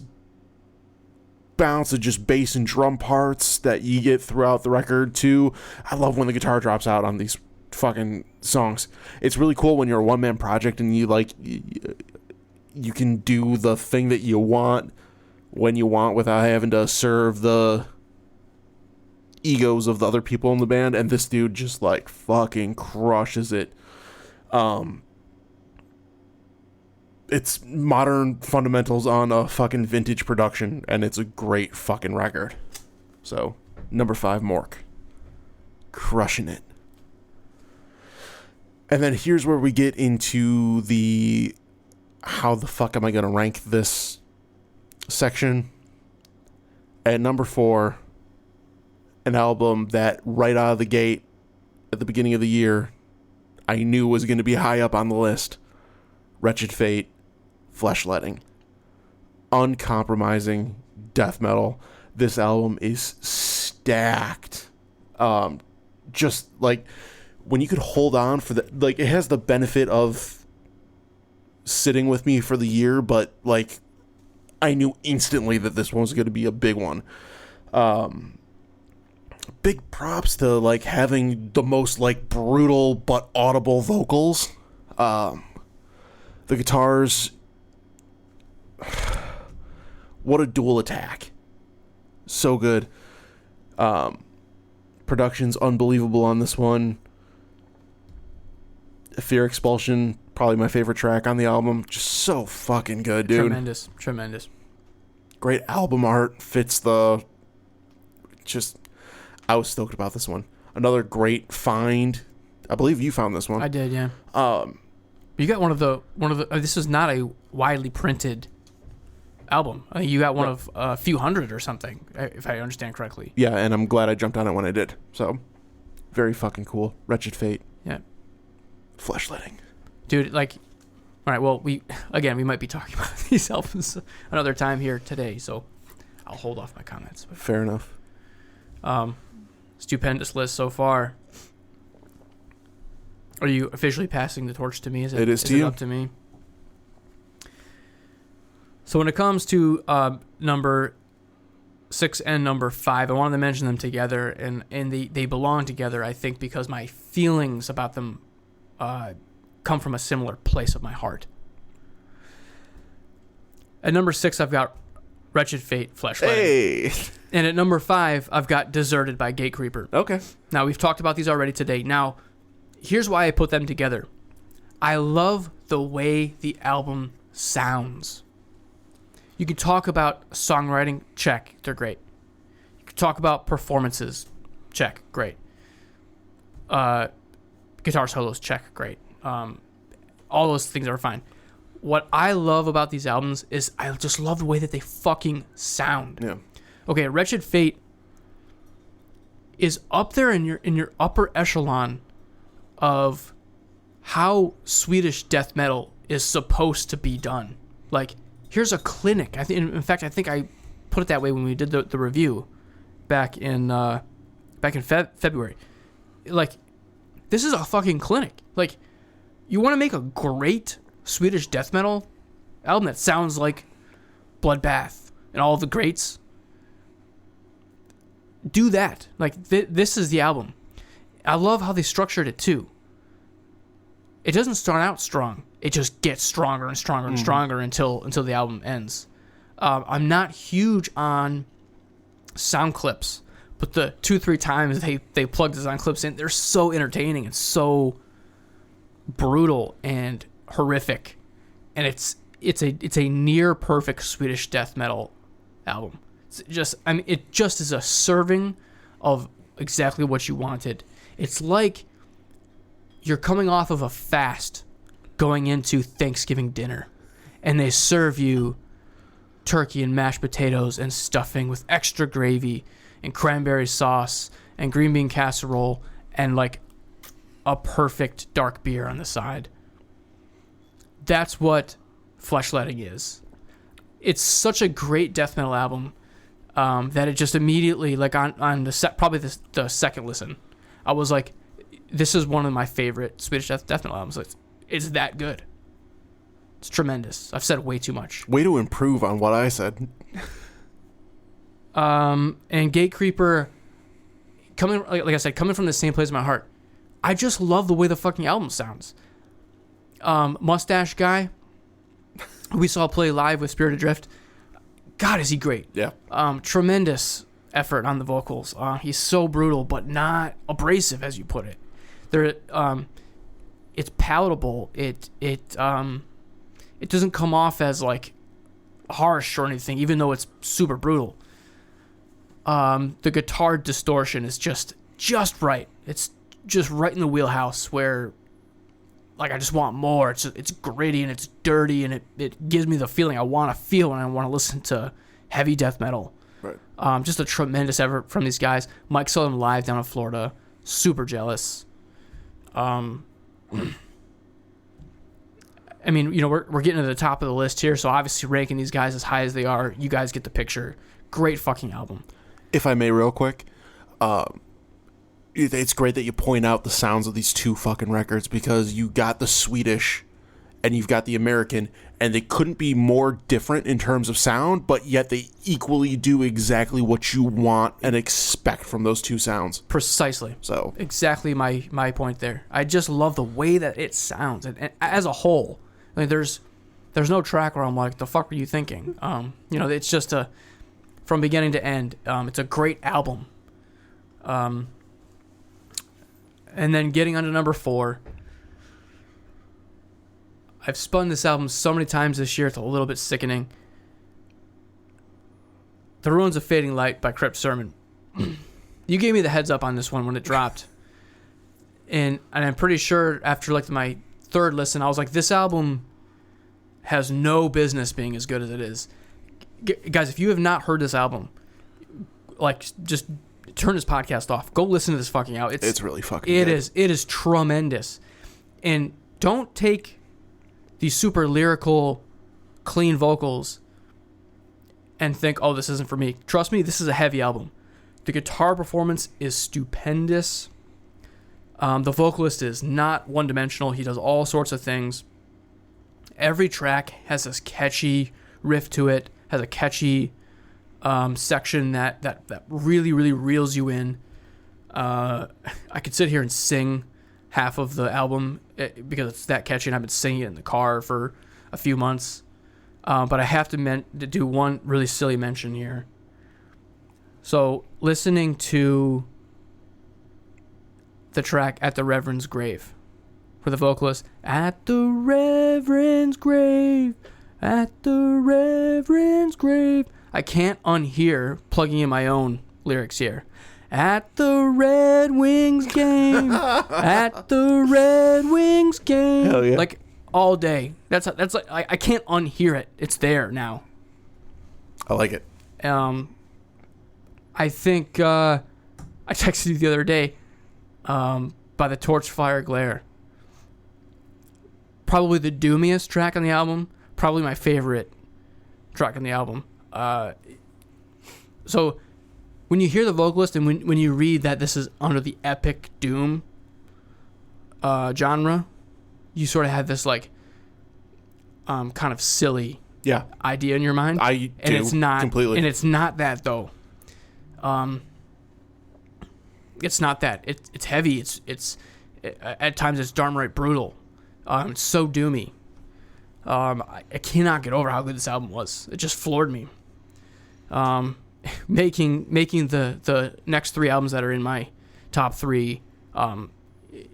bounce of just bass and drum parts that you get throughout the record too. I love when the guitar drops out on these fucking songs. It's really cool when you're a one-man project and you like you can do the thing that you want when you want without having to serve the egos of the other people in the band, and this dude just like fucking crushes it. It's modern fundamentals on a fucking vintage production, and it's a great fucking record. So, number 5, Mork. Crushing it. And then here's where we get into the how the fuck am I going to rank this section. At number 4, an album that right out of the gate at the beginning of the year I knew was going to be high up on the list. Wretched Fate, Fleshletting. Uncompromising death metal. This album is stacked. Just like when you could hold on for the, like, it has the benefit of sitting with me for the year, but like I knew instantly that this one was going to be a big one. Big props to like having the most like brutal but audible vocals. The guitars, what a dual attack. So good. Production's unbelievable on this one. Fear Expulsion, probably my favorite track on the album. Just so fucking good, dude. Tremendous. Great album art. Fits the... Just... I was stoked about this one. Another great find. I believe you found this one. I did, yeah. You got one of the this is not a widely printed album. I think you got one of a few hundred or something, if I understand correctly. Yeah, and I'm glad I jumped on it when I did. So, very fucking cool. Wretched Fate. Yeah. Fleshletting. Dude, like, all right, well, we might be talking about these albums another time here today, so I'll hold off my comments. But, fair enough. Stupendous list so far. Are you officially passing the torch to me? Is it you. Up to me? So when it comes to number 6 and number 5, I wanted to mention them together, and they belong together, I think, because my feelings about them come from a similar place of my heart. At number 6, I've got Wretched Fate, Fleshletting. Hey! And at number 5, I've got Deserted by Gatecreeper. Okay. Now, we've talked about these already today. Now, here's why I put them together. I love the way the album sounds. You can talk about songwriting, check, they're great. You can talk about performances, check, great. Guitar solos, check, great. All those things are fine. What I love about these albums is I just love the way that they fucking sound. Yeah. Okay, Wretched Fate is up there in your upper echelon of how Swedish death metal is supposed to be done. Like, here's a clinic. I think I put it that way when we did the review back in February. Like, this is a fucking clinic. Like, you want to make a great Swedish death metal album that sounds like Bloodbath and all the greats? Do that. Like, this is the album. I love how they structured it too. It doesn't start out strong. It just gets stronger and stronger and stronger until the album ends. I'm not huge on sound clips, but the 2-3 times they plug the sound clips in, they're so entertaining and so brutal and horrific, and it's a near perfect Swedish death metal album. It just is a serving of exactly what you wanted. It's like you're coming off of a fast going into Thanksgiving dinner, and they serve you turkey and mashed potatoes and stuffing with extra gravy and cranberry sauce and green bean casserole and like a perfect dark beer on the side. That's what Fleshletting is. It's such a great death metal album that it just immediately, like on the probably the second listen, I was like, this is one of my favorite Swedish death metal albums. It's that good. It's tremendous. I've said way too much. Way to improve on what I said. And Gatecreeper, like I said, coming from the same place in my heart, I just love the way the fucking album sounds. Mustache Guy, we saw play live with Spirit Adrift. God, is he great. Yeah. Tremendous effort on the vocals. He's so brutal, but not abrasive, as you put it. It's palatable. It doesn't come off as like harsh or anything, even though it's super brutal. The guitar distortion is just right. It's just right in the wheelhouse where, like, I just want more. It's gritty and it's dirty and it gives me the feeling I want to feel when I want to listen to heavy death metal. Right. Just a tremendous effort from these guys. Mike saw them live down in Florida. Super jealous. I mean, we're getting to the top of the list here, so obviously ranking these guys as high as they are, you guys get the picture. Great fucking album. If I may, real quick, it's great that you point out the sounds of these two fucking records, because you got the Swedish and you've got the American, and they couldn't be more different in terms of sound, but yet they equally do exactly what you want and expect from those two sounds. Precisely. So exactly my point there. I just love the way that it sounds, and as a whole, I mean, there's no track where I'm like, the fuck are you thinking? It's just from beginning to end. It's a great album. And then getting on to number 4. I've spun this album so many times this year, it's a little bit sickening. The Ruins of Fading Light by Crypt Sermon. You gave me the heads up on this one when it dropped. And I'm pretty sure after like my third listen, I was like, this album has no business being as good as it is. Guys, if you have not heard this album, like, just turn this podcast off. Go listen to this fucking album. It's really fucking good. It is tremendous. And don't take these super lyrical, clean vocals and think, oh, this isn't for me. Trust me, this is a heavy album. The guitar performance is stupendous. The vocalist is not one-dimensional. He does all sorts of things. Every track has this catchy riff to it, has a catchy section that really, really reels you in. I could sit here and sing half of the album because it's that catchy, and I've been singing it in the car for a few months. But I have to do one really silly mention here. So, listening to the track At the Reverend's Grave, where the vocalist, at the Reverend's grave, at the Reverend's grave. I can't unhear plugging in my own lyrics here. At the Red Wings game, at the Red Wings game. Hell yeah. Like, all day. That's like, I can't unhear it. It's there now. I like it. I think I texted you the other day by the Torchfire Glare. Probably the doomiest track on the album. Probably my favorite track on the album. So when you hear the vocalist and when you read that this is under the epic doom genre, you sort of have this like kind of silly idea in your mind. And it's not completely. And it's not that though. It's not that. It's heavy. It's at times it's darn right brutal. It's so doomy. I cannot get over how good this album was. It just floored me. Making the next 3 albums that are in my top 3,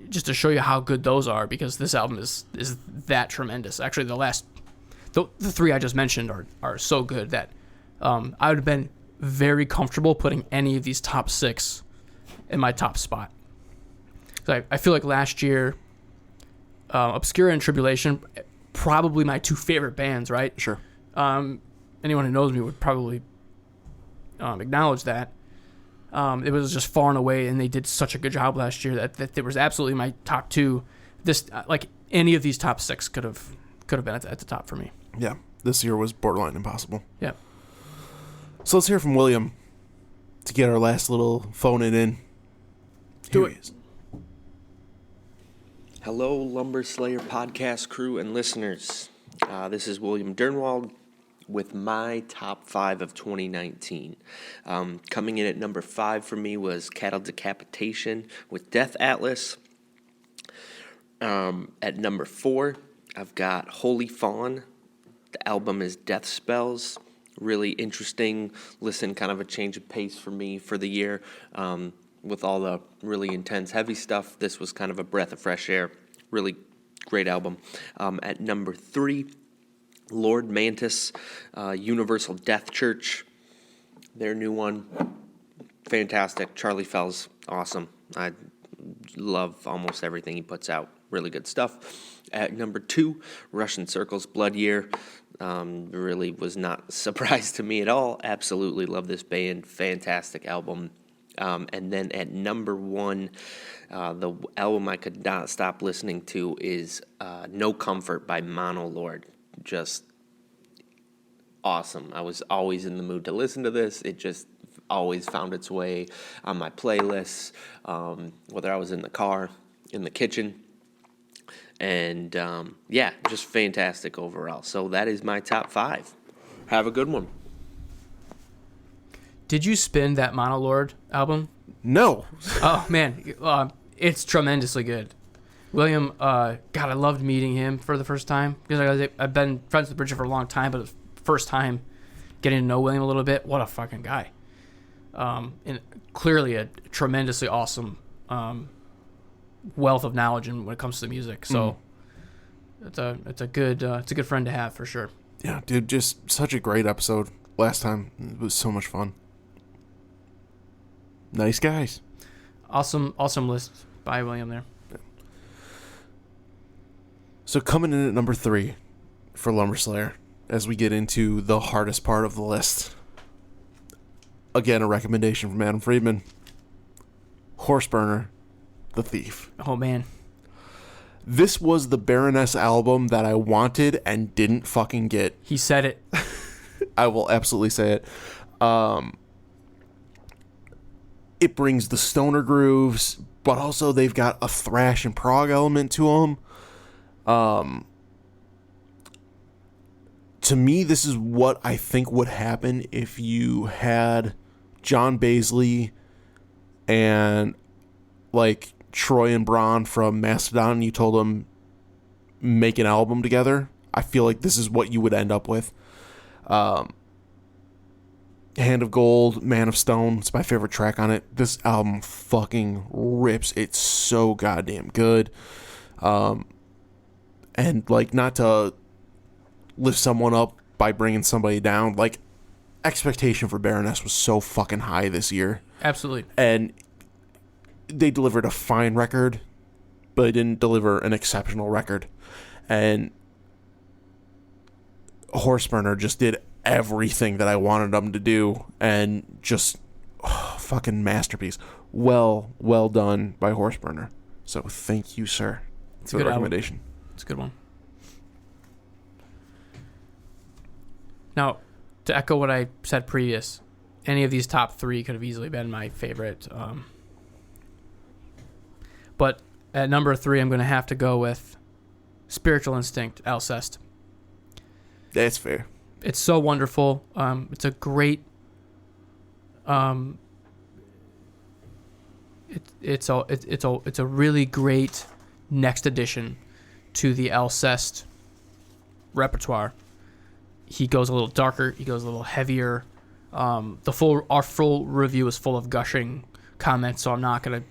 just to show you how good those are, because this album is that tremendous. Actually, the 3 I just mentioned are so good that I would have been very comfortable putting any of these top 6 in my top spot. So I feel like last year, Obscura and Tribulation, probably my 2 favorite bands, right? Sure. Anyone who knows me would probably acknowledge that. It was just far and away, and they did such a good job last year that there was absolutely my top 2. This like any of these top 6 could have been at the top for me. Yeah, this year was borderline impossible. Yeah. So let's hear from William to get our last little phone in. Do Here it. he is. Hello, Lumberslayer podcast crew and listeners. This is William Dernwald with my top 5 of 2019. Coming in at number 5 for me was Cattle Decapitation with Death Atlas. At number 4, I've got Holy Fawn. The album is Death Spells. Really interesting listen, kind of a change of pace for me for the year. With all the really intense, heavy stuff, this was kind of a breath of fresh air. Really great album. At number 3, Lord Mantis, Universal Death Church. Their new one, fantastic. Charlie Fell's awesome. I love almost everything he puts out. Really good stuff. At number 2, Russian Circles, Blood Year. Really was not a surprise to me at all. Absolutely love this band. Fantastic album. And then at number 1, the album I could not stop listening to is No Comfort by Monolord. Just awesome. I was always in the mood to listen to this. It just always found its way on my playlists, whether I was in the car, in the kitchen. And, yeah, just fantastic overall. So that is my top 5. Have a good one. Did you spin that Monolord album? No. Oh, man. It's tremendously good. William, God, I loved meeting him for the first time. Because I've been friends with Bridget for a long time, but it was the first time getting to know William a little bit. What a fucking guy. And clearly a tremendously awesome wealth of knowledge when it comes to the music. So it's a good friend to have for sure. Yeah, dude, just such a great episode last time. It was so much fun. Nice guys. Awesome list by William there. So coming in at number 3 for Lumberslayer, as we get into the hardest part of the list. Again, a recommendation from Adam Friedman. Horseburner, The Thief. Oh, man. This was the Baroness album that I wanted and didn't fucking get. He said it. I will absolutely say it. It brings the stoner grooves, but also they've got a thrash and prog element to them. To me, this is what I think would happen if you had John Baisley and like Troy and Braun from Mastodon, and you told them make an album together. I feel like this is what you would end up with. Hand of Gold, Man of Stone, it's my favorite track on it. This album fucking rips. It's so goddamn good. And like, not to lift someone up by bringing somebody down, like, expectation for Baroness was so fucking high this year. Absolutely. And they delivered a fine record, but they didn't deliver an exceptional record. And Horseburner just did everything that I wanted them to do, and just fucking masterpiece. Well done by Horseburner. So thank you, sir, for the recommendation. Album. It's a good one. Now, to echo what I said previous, any of these top 3 could have easily been my favorite. But at number 3, I'm going to have to go with Spiritual Instinct, Alcest. That's fair. It's so wonderful. It's a great. It's a really great next addition to the Alcest repertoire. He goes a little darker. He goes a little heavier. Our full review is full of gushing comments, so I'm not gonna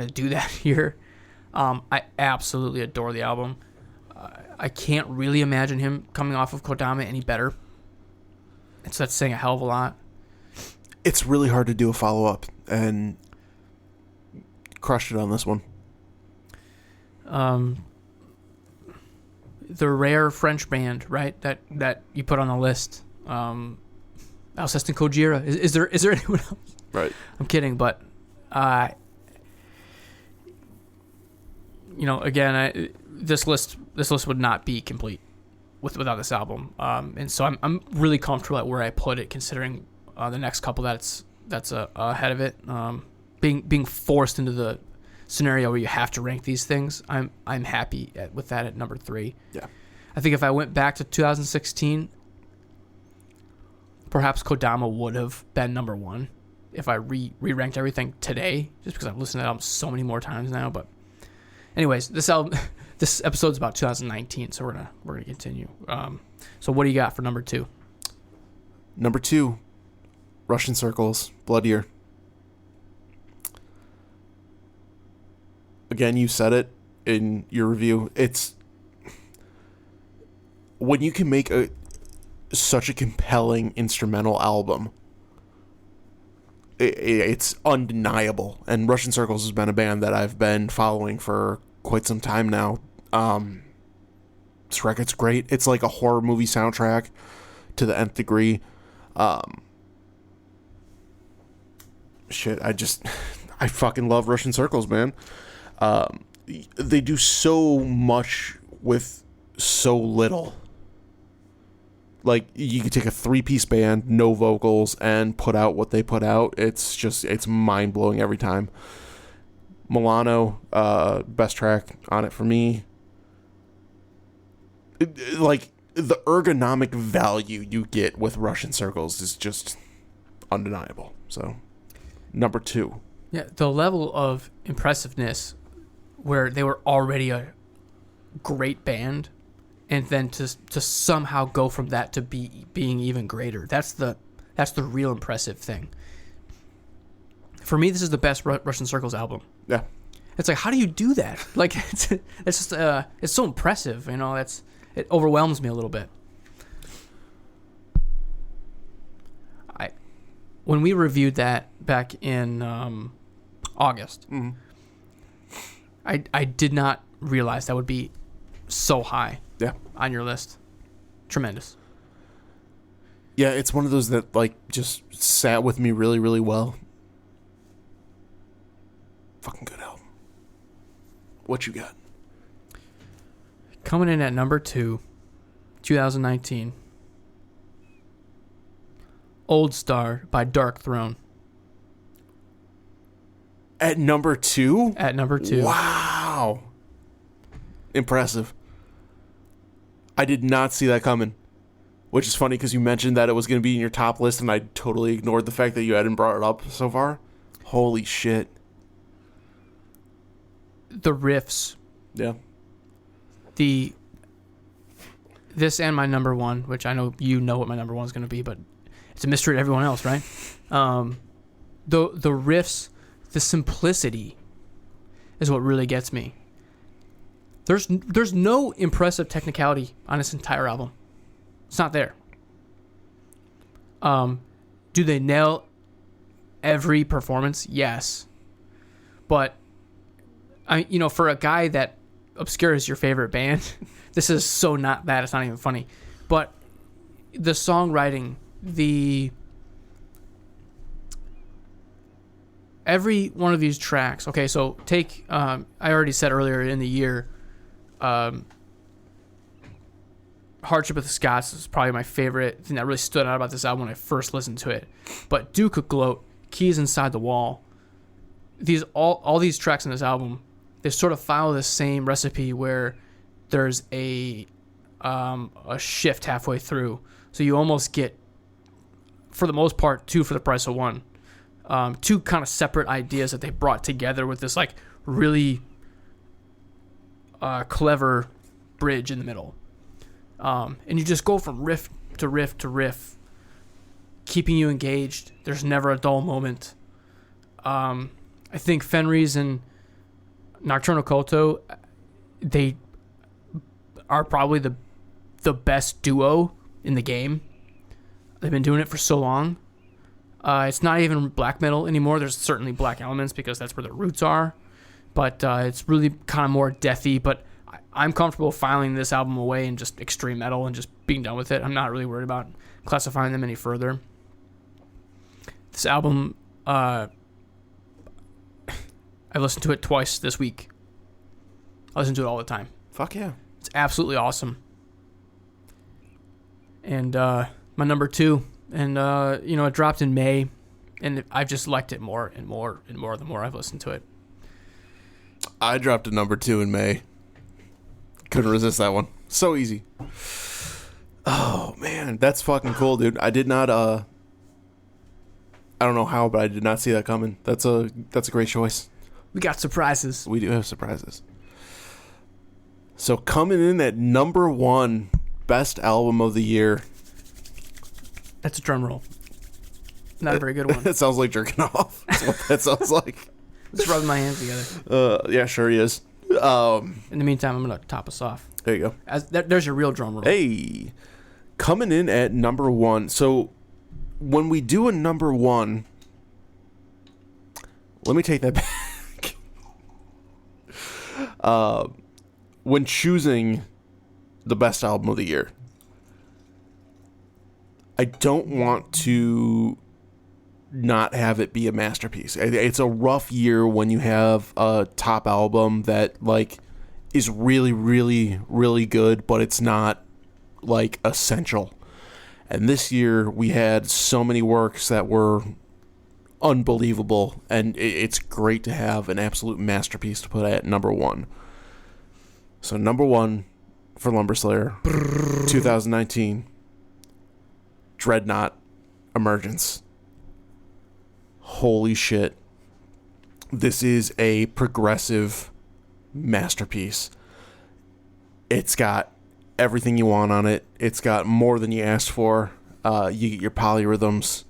do that here. I absolutely adore the album. I can't really imagine him coming off of Kodama any better. And so that's saying a hell of a lot. It's really hard to do a follow-up, and crushed it on this one. The rare French band, right, that you put on the list. Alcestin Kojira. Is there anyone else? Right. I'm kidding, but again, this list would not be complete without this album. And so I'm really comfortable at where I put it, considering the next couple that's ahead of it. Being forced into the scenario where you have to rank these things, I'm happy with that at number 3. Yeah. I think if I went back to 2016, perhaps Kodama would have been number 1 if I re-ranked everything today, just because I've listened to that album so many more times now. But anyways, this episode's about 2019, so we're gonna continue. So what do you got for number 2? Number 2, Russian Circles, Blood Year. Again, you said it in your review. It's when you can make such a compelling instrumental album, it's undeniable. And Russian Circles has been a band that I've been following for quite some time now. This record's great. It's like a horror movie soundtrack to the nth degree. I fucking love Russian Circles, man. They do so much with so little. Like, you could take a 3-piece band, no vocals, and put out what they put out. It's mind-blowing every time. Milano, best track on it for me. Like, the ergonomic value you get with Russian Circles is just undeniable. So, number 2. Yeah, the level of impressiveness where they were already a great band, and then to somehow go from that to being even greater. That's the real impressive thing. For me, this is the best Russian Circles album. Yeah. It's like, how do you do that? Like, it's just it's so impressive. It overwhelms me a little bit. When we reviewed that back in August, mm-hmm. I did not realize that would be so high. Yeah. On your list. Tremendous. Yeah, it's one of those that, like, just sat with me really, really well. Fucking good album. What you got? Coming in at number 2, 2019. Old Star by Dark Throne. At number 2? At number 2. Wow. Impressive. I did not see that coming. Which is funny because you mentioned that it was going to be in your top list, and I totally ignored the fact that you hadn't brought it up so far. Holy shit. The riffs. Yeah. This and my number 1, which I know you know what my number 1 is going to be, but it's a mystery to everyone else, right? The riffs, the simplicity is what really gets me. There's no impressive technicality on this entire album. It's not there. Do they nail every performance? Yes. But for a guy that obscures your favorite band, this is so not that. It's not even funny. But the songwriting, every one of these tracks. Okay, so take I already said earlier in the year, Hardship of the Scots is probably my favorite thing that really stood out about this album when I first listened to it. But Duke of Gloat, Keys Inside the Wall, all these tracks in this album, they sort of follow the same recipe where there's a shift halfway through. So you almost get, for the most part, 2 for the price of 1. 2 kind of separate ideas that they brought together with this like really clever bridge in the middle. And you just go from riff to riff to riff, keeping you engaged. There's never a dull moment. I think Fenris and Nocturnal Culto, they are probably the best duo in the game. They've been doing it for so long. It's not even black metal anymore. There's certainly black elements because that's where the roots are. But it's really kind of more deathy. But I'm comfortable filing this album away and just extreme metal and just being done with it. I'm not really worried about classifying them any further. This album, I listened to it twice this week. I listen to it all the time. Fuck yeah. It's absolutely awesome. And my number 2, and it dropped in May, and I've just liked it more and more and more the more I've listened to it. I dropped a number 2 in May. Couldn't resist that one. So easy. Oh man, that's fucking cool, dude. I did not I don't know how, but I did not see that coming. That's a great choice. We got surprises. We do have surprises. So coming in at number 1, best album of the year. That's a drum roll. Not a very good one. That sounds like jerking off. That's what that sounds like. Just rubbing my hands together. Yeah, sure he is. In the meantime, I'm going to top us off. There you go. There's your real drum roll. Hey, coming in at number 1. So when we do a number 1, let me take that back. When choosing the best album of the year, I don't want to not have it be a masterpiece. It's a rough year when you have a top album that like is really, really, really good, but it's not like essential. And this year we had so many works that were unbelievable, and it's great to have an absolute masterpiece to put at number 1. So number 1 for Lumberslayer 2019, Dreadnought Emergence. Holy shit. This is a progressive masterpiece. It's got everything you want on it. It's got more than you asked for. You get your polyrhythms.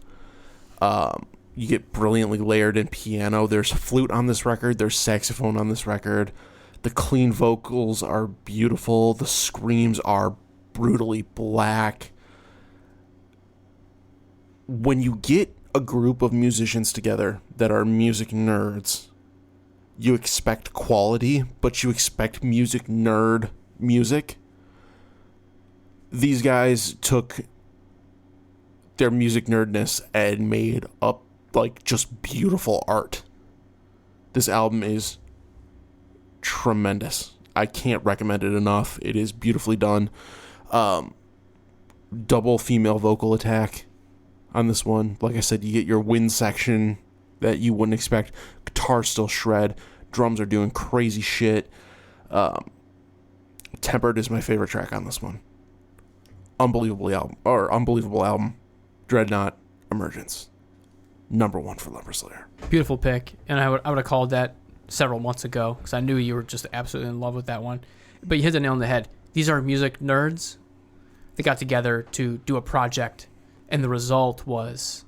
You get brilliantly layered in piano. There's flute on this record. There's saxophone on this record. The clean vocals are beautiful. The screams are brutally black. When you get a group of musicians together that are music nerds, you expect quality, but you expect music nerd music. These guys took their music nerdness and made up like just beautiful art. This album is tremendous. I can't recommend it enough. It is beautifully done. Double female vocal attack on this one. Like I said, you get your wind section that you wouldn't expect. Guitars still shred. Drums are doing crazy shit. Tempered is my favorite track on this one. Unbelievable album. Dreadnought Emergence. Number 1 for Lumberslayer. Beautiful pick, and I would have called that several months ago because I knew you were just absolutely in love with that one. But you hit the nail on the head. These are music nerds. They got together to do a project, and the result was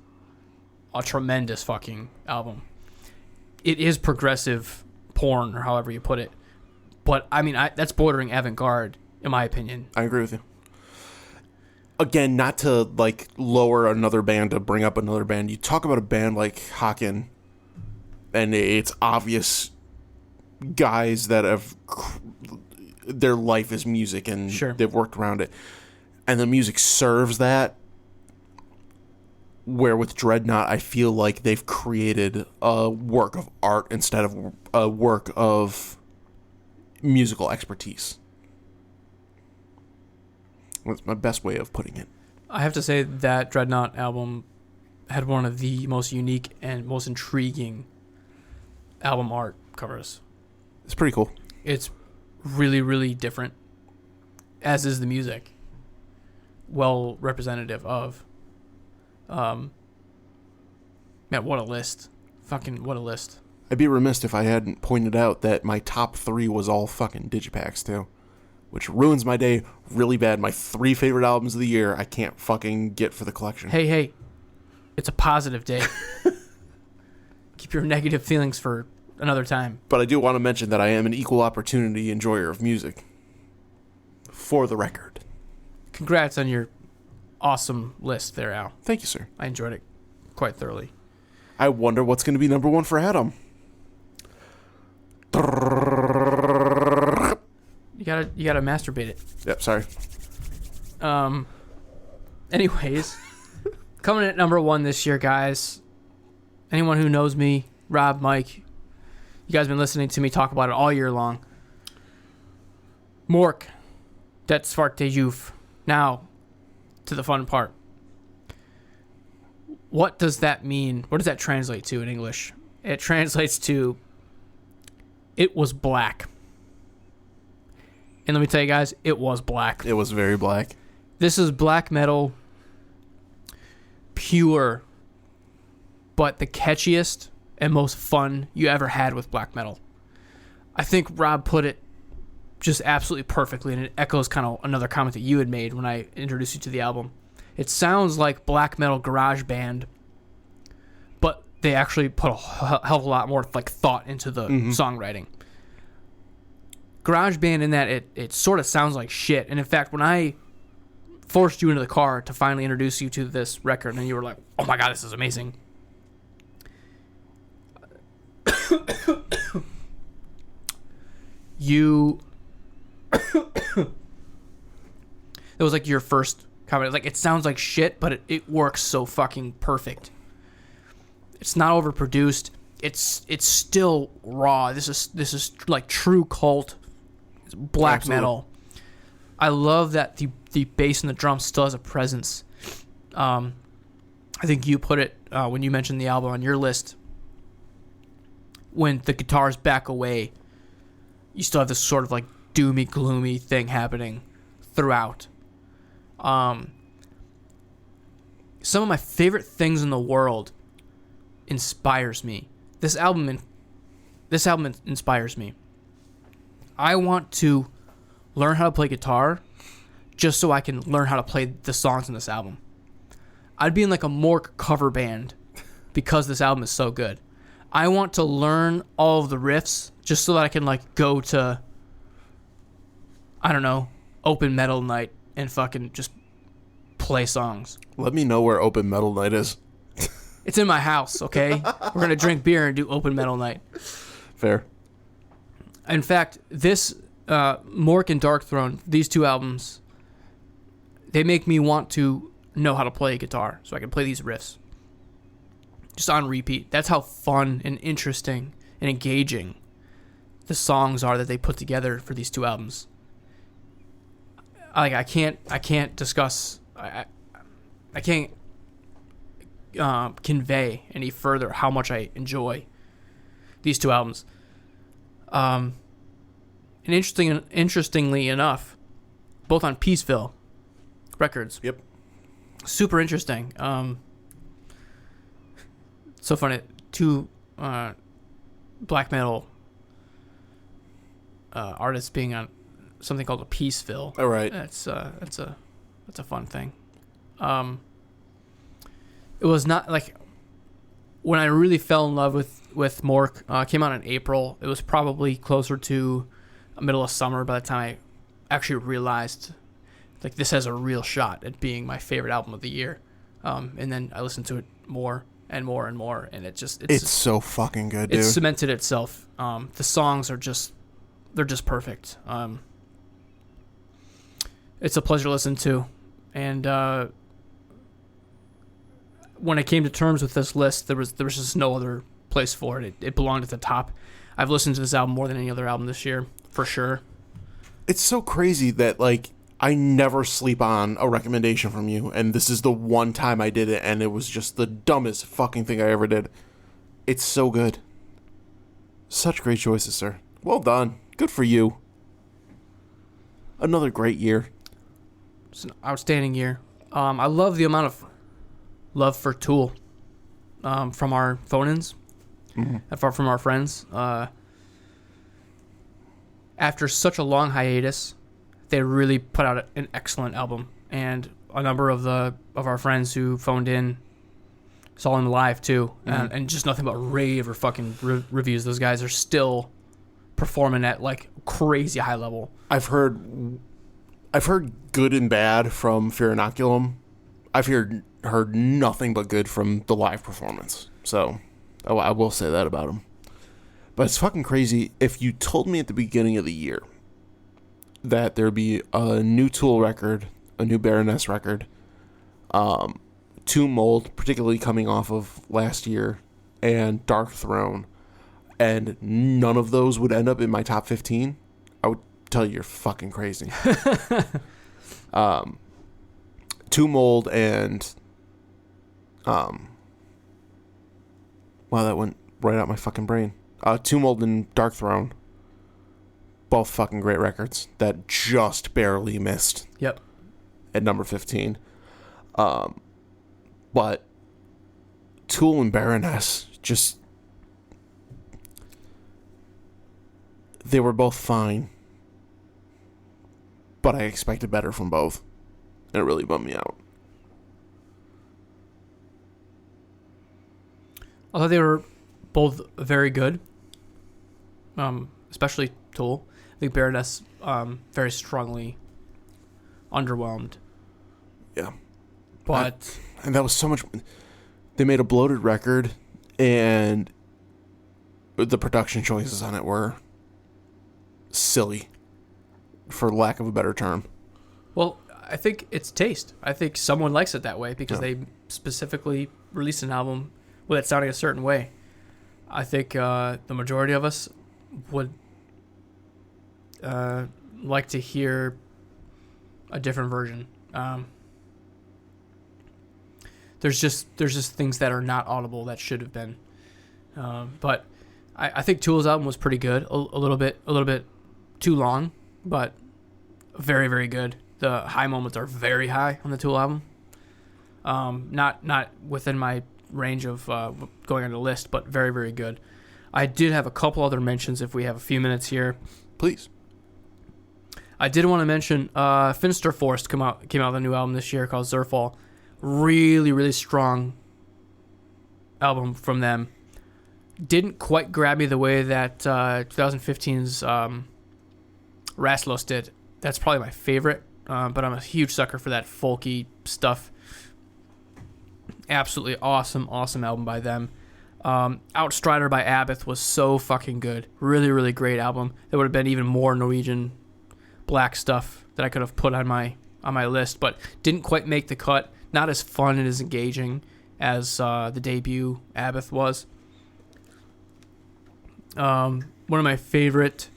a tremendous fucking album. It is progressive porn, or however you put it. But, I mean, that's bordering avant-garde, in my opinion. I agree with you. Again, not to, like, lower another band to bring up another band. You talk about a band like Haken, and it's obvious guys that have... their life is music, and sure, they've worked around it. And the music serves that. Where with Dreadnought, I feel like they've created a work of art instead of a work of musical expertise. That's my best way of putting it. I have to say that Dreadnought album had one of the most unique and most intriguing album art covers. It's pretty cool. It's really, really different, as is the music. Well representative of. Man, what a list. Fucking what a list. I'd be remiss if I hadn't pointed out that my top 3 was all fucking digipacks too, which ruins my day really bad. My 3 favorite albums of the year I can't fucking get for the collection. Hey, it's a positive day. Keep your negative feelings for another time. But I do want to mention that I am an equal opportunity enjoyer of music. For the record. Congrats on your awesome list there, Al. Thank you, sir. I enjoyed it quite thoroughly. I wonder what's going to be number 1 for Adam. You gotta masturbate it. Yep, sorry. Anyways, coming in at number 1 this year, guys, anyone who knows me, Rob, Mike, you guys been listening to me talk about it all year long. Mork, dat zwarte juf. Now, to the fun part. What does that mean? What does that translate to in English? It translates to, it was black. And let me tell you guys, it was black. It was very black. This is black metal, pure, but the catchiest and most fun you ever had with black metal. I think Rob put it just absolutely perfectly, and it echoes kind of another comment that you had made when I introduced you to the album. It sounds like black metal garage band, but they actually put a hell of a lot more like thought into the songwriting. Garage band in that it sort of sounds like shit, and in fact, when I forced you into the car to finally introduce you to this record, and you were like, "Oh my god, this is amazing." It was like your first comment. Like, it sounds like shit, but it works so fucking perfect. It's not overproduced. It's still raw. This is like true cult black metal. I love that the bass and the drums still has a presence. I think you put it when you mentioned the album on your list. When the guitars back away, you still have this sort of like doomy, gloomy thing happening throughout. Some of my favorite things in the world inspires me. This album inspires me. I want to learn how to play guitar just so I can learn how to play the songs in this album. I'd be in like a Mork cover band because this album is so good. I want to learn all of the riffs just so that I can like go to, I don't know, open metal night and fucking just play songs. Let me know where open metal night is. It's in my house, okay? We're going to drink beer and do open metal night. Fair. In fact, this Mork and Dark Throne, these two albums, they make me want to know how to play guitar so I can play these riffs. Just on repeat. That's how fun and interesting and engaging the songs are that they put together for these two albums. Like, I can't discuss, I can't convey any further how much I enjoy these two albums. And interestingly enough, both on Peaceville Records. Yep. Super interesting. So funny. Two black metal artists being on something called a Peaceville. All right. That's a fun thing. It was not like when I really fell in love with Mork. Came out in April. It was probably closer to middle of summer by the time I actually realized like this has a real shot at being my favorite album of the year. And then I listened to it more and more and more, and it's so fucking good, dude. It's cemented itself. The songs are they're just perfect. It's a pleasure to listen to, and when I came to terms with this list, there was just no other place for it. It belonged at the top. I've listened to this album more than any other album this year, for sure. It's so crazy that like I never sleep on a recommendation from you, and this is the one time I did it, and it was just the dumbest fucking thing I ever did. It's so good. Such great choices, sir. Well done. Good for you. Another great year. It's an outstanding year. I love the amount of love for Tool from our phone-ins, from our friends. After such a long hiatus, they really put out an excellent album, and a number of our friends who phoned in saw them live too, and just nothing but rave or fucking reviews. Those guys are still performing at like crazy high level. I've heard good and bad from Fear Inoculum. I've heard nothing but good from the live performance. So I will say that about them. But it's fucking crazy. If you told me at the beginning of the year that there'd be a new Tool record, a new Baroness record, Tomb Mold, particularly coming off of last year, and Dark Throne, and none of those would end up in my top 15, I would tell you you're fucking crazy. Two Mold and wow, that went right out my fucking brain. Two Mold and Dark Throne, both fucking great records that just barely missed. Yep. At number 15. But Tool and Baroness, just, they were both fine, but I expected better from both, and it really bummed me out. I thought they were both very good, especially Tool. I think Baroness very strongly underwhelmed. Yeah. But and that was so much. They made a bloated record, and the production choices on it were silly, for lack of a better term. Well, I think it's taste. I think someone likes it that way because they specifically released an album with it sounding a certain way. I think the majority of us would like to hear a different version. There's just things that are not audible that should have been. But I think Tool's album was pretty good. A little bit too long, but very, very good. The high moments are very high on the Tool album. Not within my range of going on the list, but very, very good. I did have a couple other mentions if we have a few minutes here. Please. I did want to mention Finster Forest came out with a new album this year called Zerfall. Really, really strong album from them. Didn't quite grab me the way that 2015's Rastlos did. That's probably my favorite, but I'm a huge sucker for that folky stuff. Absolutely awesome album by them. Outstrider by Abbott was so fucking good. Really, really great album. There would have been even more Norwegian black stuff that I could have put on my list, but didn't quite make the cut. Not as fun and as engaging as the debut Abbott was. One of my favorite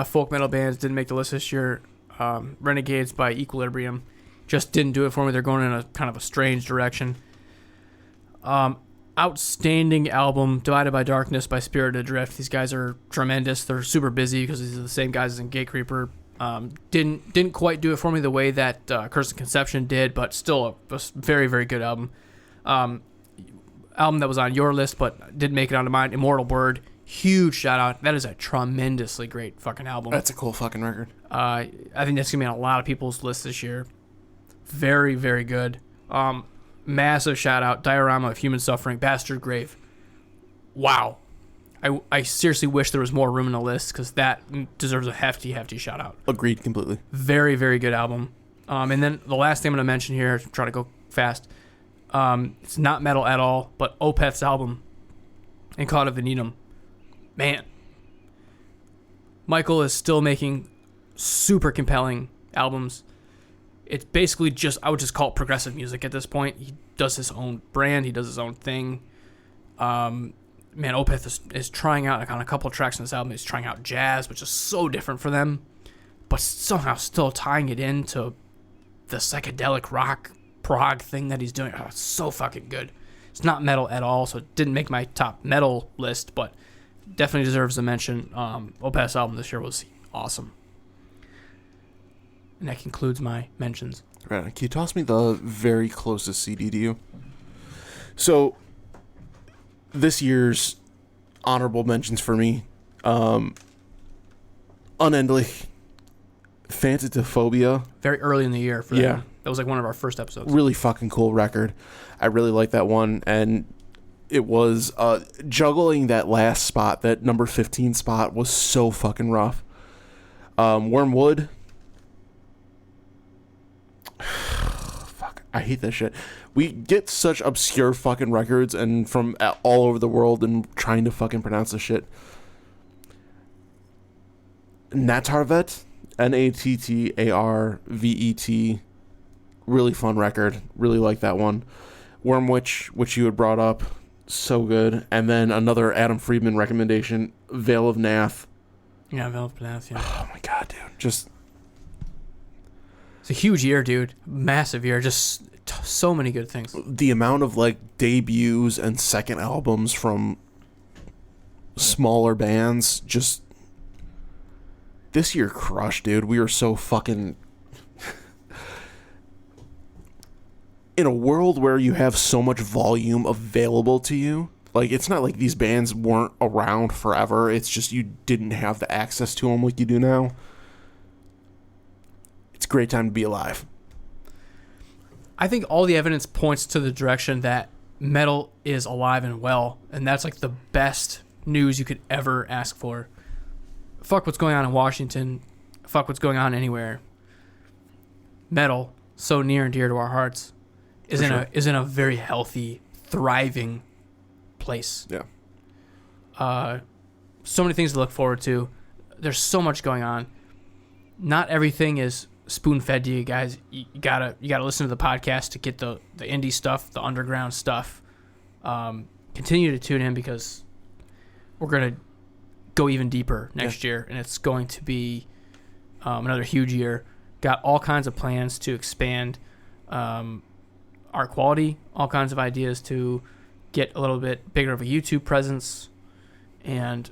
folk metal bands didn't make the list this year. Renegades by Equilibrium. Just didn't do it for me. They're going in a kind of a strange direction. Outstanding album, Divided by Darkness by Spirit Adrift. These guys are tremendous. They're super busy because these are the same guys as in Gatecreeper. Didn't quite do it for me the way that Curse and Conception did, but still a very, very good album. Album that was on your list but didn't make it onto mine, Immortal Bird. Huge shout out. That is a tremendously great fucking album. That's a cool fucking record. I think that's gonna be on a lot of people's lists this year. Very, very good. Massive shout out, Diorama of Human Suffering, Bastard Grave. Wow. I seriously wish there was more room in the list because that deserves a hefty shout out. Agreed completely. Very, very good album. And then the last thing I'm going to mention here, try to go fast. It's not metal at all, but Opeth's album, Incauda Venenum. Man. Michael is still making super compelling albums. It's basically I would just call it progressive music at this point. He does his own brand. He does his own thing. Man, Opeth is trying out, like on a couple of tracks on this album, he's trying out jazz, which is so different for them, but somehow still tying it into the psychedelic rock prog thing that he's doing. Oh, it's so fucking good. It's not metal at all, so it didn't make my top metal list, but definitely deserves a mention. Opeth's album this year was awesome. And that concludes my mentions. Right. Can you toss me the very closest CD to you? So, this year's honorable mentions for me, Unendlich, Phantatophobia. Very early in the year for them. That was like one of our first episodes. Really fucking cool record. I really like that one, and it was juggling that last spot, that number 15 spot, was so fucking rough. Wormwood. Fuck, I hate this shit. We get such obscure fucking records and from all over the world and trying to fucking pronounce this shit. Natarvet, Nattarvet, really fun record. Really like that one. Wormwitch, which you had brought up, So good. And then another Adam Friedman recommendation, Veil of Nath. Yeah, Veil of Nath, yeah. Oh my god, dude. Just It's a huge year, dude. Massive year. Just so many good things. the amount of like debuts and second albums from smaller bands, just this year crushed, dude. We are so fucking in a world where you have so much volume available to you. Like, it's not like these bands weren't around forever. It's just you didn't have the access to them like you do now. It's a great time to be alive. I think all the evidence points to the direction that metal is alive and well, and that's like the best news you could ever ask for. Fuck what's going on in Washington. Fuck what's going on anywhere. Metal, so near and dear to our hearts, is in a very healthy, thriving place. Yeah. So many things to look forward to. There's so much going on. Not everything is spoon-fed to you guys. You gotta listen to the podcast to get the indie stuff, the underground stuff. Continue to tune in because we're gonna go even deeper next year, and it's going to be another huge year. Got all kinds of plans to expand our quality, all kinds of ideas to get a little bit bigger of a YouTube presence, and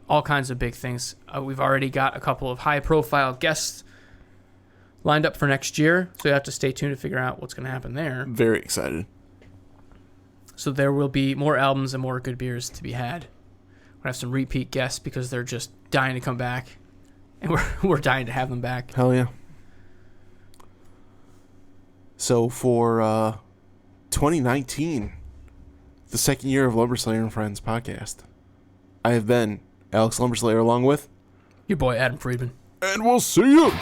all kinds of big things. We've already got a couple of high-profile guests lined up for next year, so you have to stay tuned to figure out what's going to happen there. Very excited. So there will be more albums and more good beers to be had. We'll have some repeat guests because they're just dying to come back, and we're dying to have them back. Hell yeah. So for 2019, the second year of Lumberslayer and Friends podcast, I have been Alex Lumberslayer along with Your boy Adam Friedman. and we'll see you.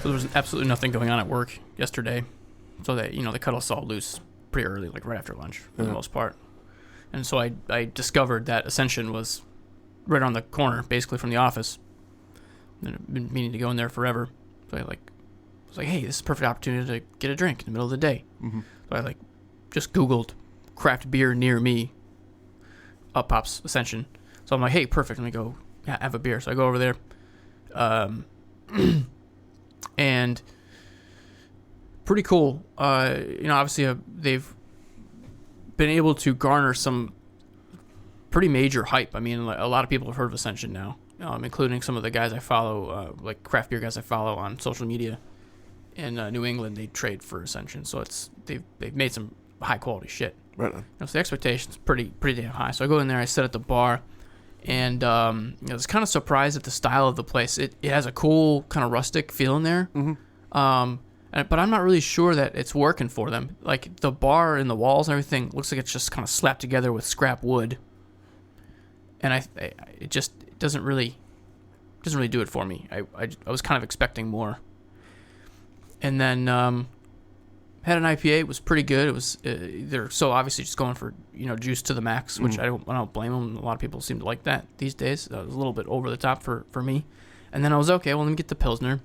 So there was absolutely nothing going on at work yesterday. So they cut us all loose pretty early, like right after lunch for the most part. And so I discovered that Ascension was right on the corner, basically from the office. And I've been meaning to go in there forever. So I was like, hey, this is a perfect opportunity to get a drink in the middle of the day. Mm-hmm. So I just Googled craft beer near me. Up pops Ascension. So I'm like, hey, perfect. Let me go have a beer. So I go over there. And pretty cool. Obviously they've been able to garner some pretty major hype. I mean, a lot of people have heard of Ascension now, including some of the guys I follow, like craft beer guys I follow on social media. In New England, they trade for Ascension, so they've made some high quality shit. Right on. So the expectation's pretty damn high. So I go in there, I sit at the bar, and I was kind of surprised at the style of the place. It has a cool kind of rustic feel in there. Mm-hmm. But I'm not really sure that it's working for them. Like the bar and the walls and everything looks like it's just kind of slapped together with scrap wood. And it doesn't really do it for me. I was kind of expecting more. And then had an IPA. It was pretty good. It was they're so obviously just going for juice to the max, which I don't blame them. A lot of people seem to like that these days. It was a little bit over the top for me. And then I was okay. Well, let me get the Pilsner.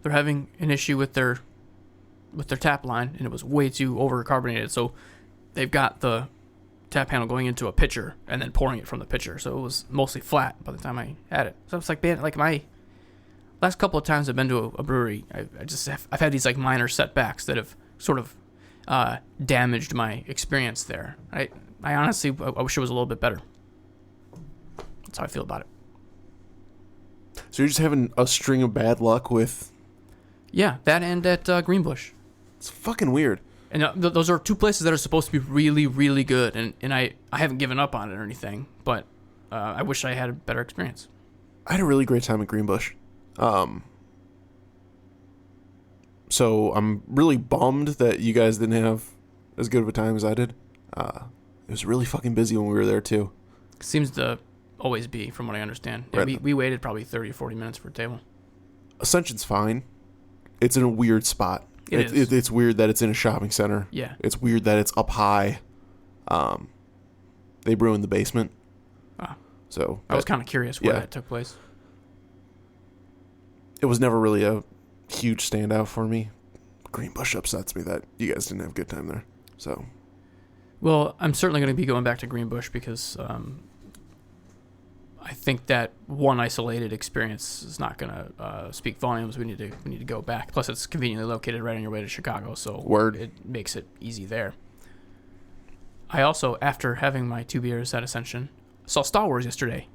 They're having an issue with their tap line, and it was way too over carbonated. So they've got the tap handle going into a pitcher and then pouring it from the pitcher. So it was mostly flat by the time I had it. So it's like, man, like my last couple of times I've been to a brewery, I've had these like minor setbacks that have sort of damaged my experience there. I honestly I wish it was a little bit better. That's how I feel about it. So you're just having a string of bad luck with... Yeah, that and at Greenbush. It's fucking weird. And those are two places that are supposed to be really, really good. And I haven't given up on it or anything, but I wish I had a better experience. I had a really great time at Greenbush. So I'm really bummed that you guys didn't have as good of a time as I did. It was really fucking busy when we were there too. Seems the always be, from what I understand. Yeah, Right. we waited probably 30 or 40 minutes for a table. Ascension's fine. It's in a weird spot. It is. It's weird that it's in a shopping center. Yeah. It's weird that it's up high. They ruined the basement. Ah. So I was kind of curious where yeah. that took place. It was never really a huge standout for me. Greenbush upsets me that you guys didn't have a good time there. So, Well, I'm certainly going to be going back to Greenbush because I think that one isolated experience is not going to speak volumes. We need to go back. Plus, it's conveniently located right on your way to Chicago, so Word. It makes it easy there. I also, after having my 2 beers at Ascension, saw Star Wars yesterday.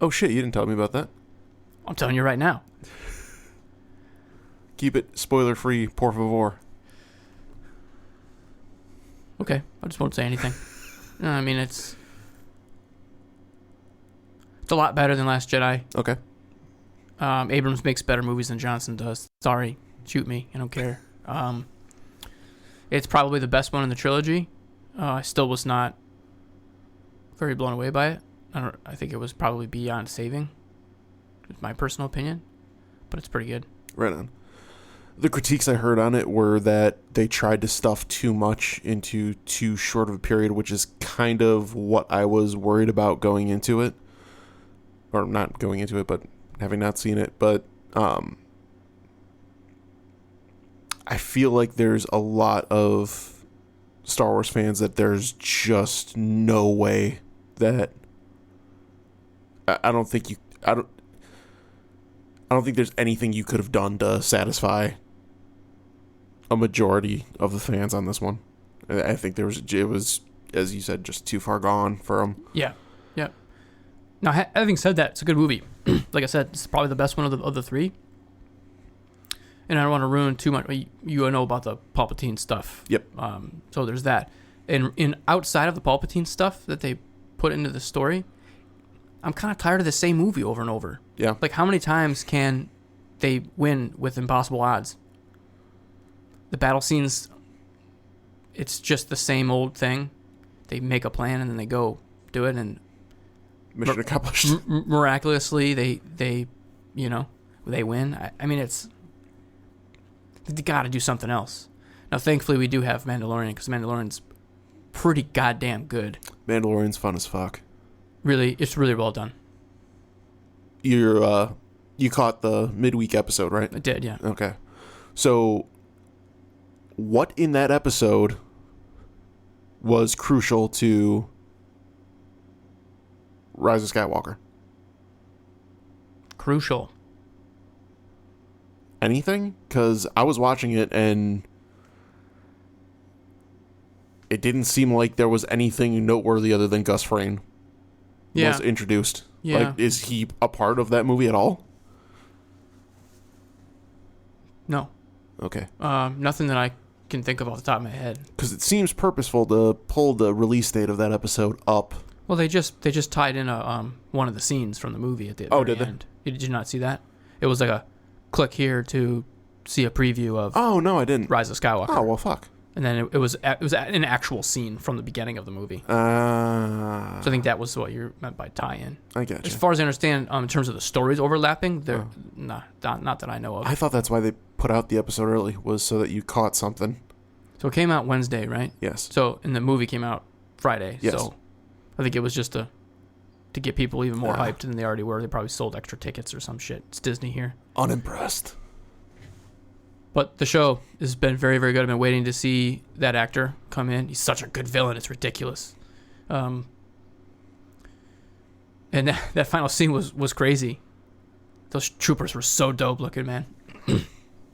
oh shit, you didn't tell me about that. I'm telling you right now. Keep it spoiler free, por favor. Okay, I just won't say anything. No, I mean, it's a lot better than Last Jedi. Okay. Abrams makes better movies than Johnson does. Sorry, shoot me. I don't care. It's probably the best one in the trilogy. I still was not very blown away by it. I think it was probably beyond saving. It's my personal opinion, but it's pretty good. Right on. The critiques I heard on it were that they tried to stuff too much into too short of a period, which is kind of what I was worried about going into it. Or not going into it, but having not seen it. But I feel like there's a lot of Star Wars fans that there's just no way that I don't think there's anything you could have done to satisfy a majority of the fans on this one. I think it was, as you said, just too far gone for them. Yeah. Now, having said that, it's a good movie. Like I said, it's probably the best one of the three. And I don't want to ruin too much. You know about the Palpatine stuff. Yep. So there's that. And in outside of the Palpatine stuff that they put into the story, I'm kind of tired of the same movie over and over. Yeah. Like, how many times can they win with impossible odds? The battle scenes, it's just the same old thing. They make a plan and then they go do it, and Mission accomplished. miraculously they win. I mean, they got to do something else. Now, thankfully, we do have Mandalorian, because Mandalorian's pretty goddamn good. Mandalorian's fun as fuck. Really, it's really well done. You caught the midweek episode, right? I did, yeah. Okay. So, what in that episode was crucial to Rise of Skywalker? Crucial. Anything? Because I was watching it and it didn't seem like there was anything noteworthy other than Gus Fring was introduced. Yeah. Like, is he a part of that movie at all? No. Okay. Nothing that I can think of off the top of my head. Because it seems purposeful to pull the release date of that episode up. Well, they just tied in one of the scenes from the movie at the Oh, very did they? end. Did you not see that? It was like a click here to see a preview of Oh, no, I didn't. Rise of Skywalker. Oh, well, fuck. And then it was an actual scene from the beginning of the movie. So I think that was what you meant by tie-in. I get As you. far as I understand, in terms of the stories overlapping, they're not that I know of. I thought that's why they put out the episode early, was so that you caught something. So it came out Wednesday, right? Yes. So, and the movie came out Friday. Yes. So I think it was just to get people even more hyped than they already were. They probably sold extra tickets or some shit. It's Disney here. Unimpressed. But the show has been very, very good. I've been waiting to see that actor come in. He's such a good villain. It's ridiculous. And that final scene was crazy. Those troopers were so dope looking, man.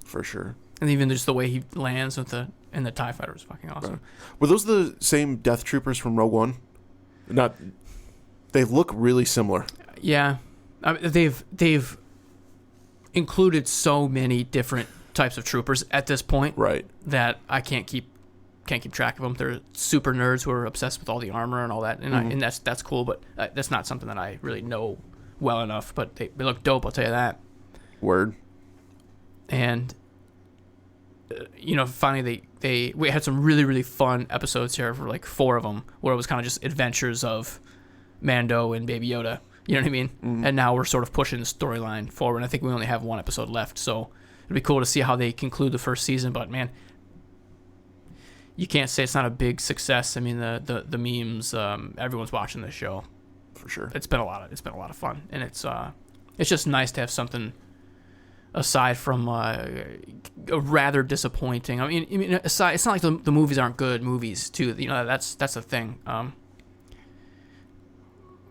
For sure. And even just the way he lands with the TIE fighter was fucking awesome. Right. Were those the same Death Troopers from Rogue One? Not. They look really similar. Yeah, they've included so many different types of troopers at this point, Right. that I can't keep track of them. They're super nerds who are obsessed with all the armor and all that, and and that's cool. But that's not something that I really know well enough. But they look dope, I'll tell you that. Word. And finally we had some really, really fun episodes here for like 4 of them, where it was kind of just adventures of Mando and Baby Yoda. You know what I mean? Mm-hmm. And now we're sort of pushing the storyline forward. I think we only have one episode left, so it'd be cool to see how they conclude the first season. But man, you can't say it's not a big success. I mean, the memes, everyone's watching this show. For sure. It's been a lot of fun, and it's just nice to have something aside from a rather disappointing. I mean, aside, it's not like the movies aren't good movies too. You know, that's the thing. I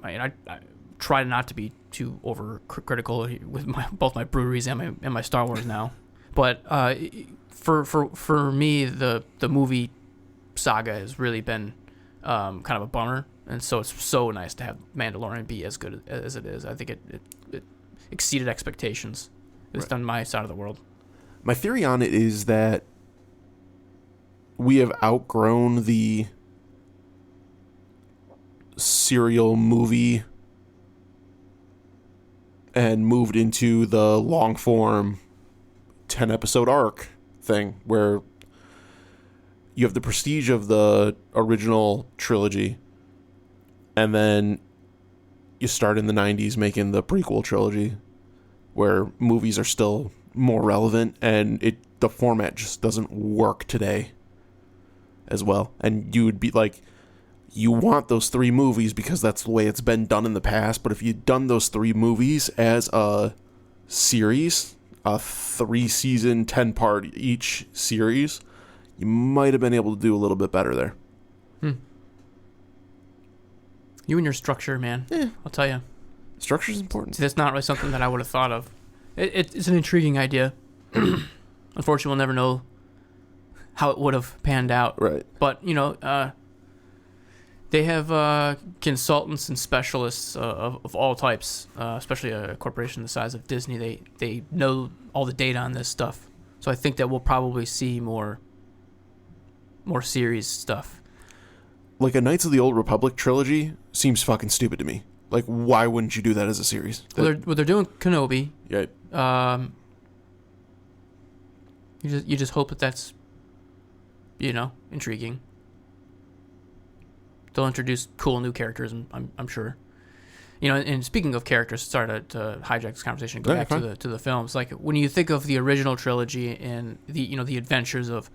mean, I try not to be too overcritical with both my breweries and my Star Wars now, but for me, the movie saga has really been kind of a bummer. And so it's so nice to have Mandalorian be as good as it is. I think it exceeded expectations, at least on my side of the world. My theory on it is that we have outgrown the serial movie and moved into the long form 10-episode arc thing where you have the prestige of the original trilogy, and then you start in the 90s making the prequel trilogy where movies are still more relevant, and the format just doesn't work today as well. And you would be like, you want those 3 movies because that's the way it's been done in the past, but if you'd done those 3 movies as a series, a 3-season, 10-part each series, you might have been able to do a little bit better there. You and your structure, man. Yeah. I'll tell you. Structure's important. See, that's not really something that I would have thought of. It's an intriguing idea. Unfortunately, we'll never know how it would have panned out. Right. But, you know, they have consultants and specialists of all types, especially a corporation the size of Disney. They know all the data on this stuff. So I think that we'll probably see more series stuff. Like a Knights of the Old Republic trilogy seems fucking stupid to me. Like, why wouldn't you do that as a series? Well, they're doing Kenobi. Yeah. You just hope that that's, you know, intriguing. They'll introduce cool new characters, I'm sure. You know, and speaking of characters, sorry to hijack this conversation and go back to the films. Like, when you think of the original trilogy and the adventures of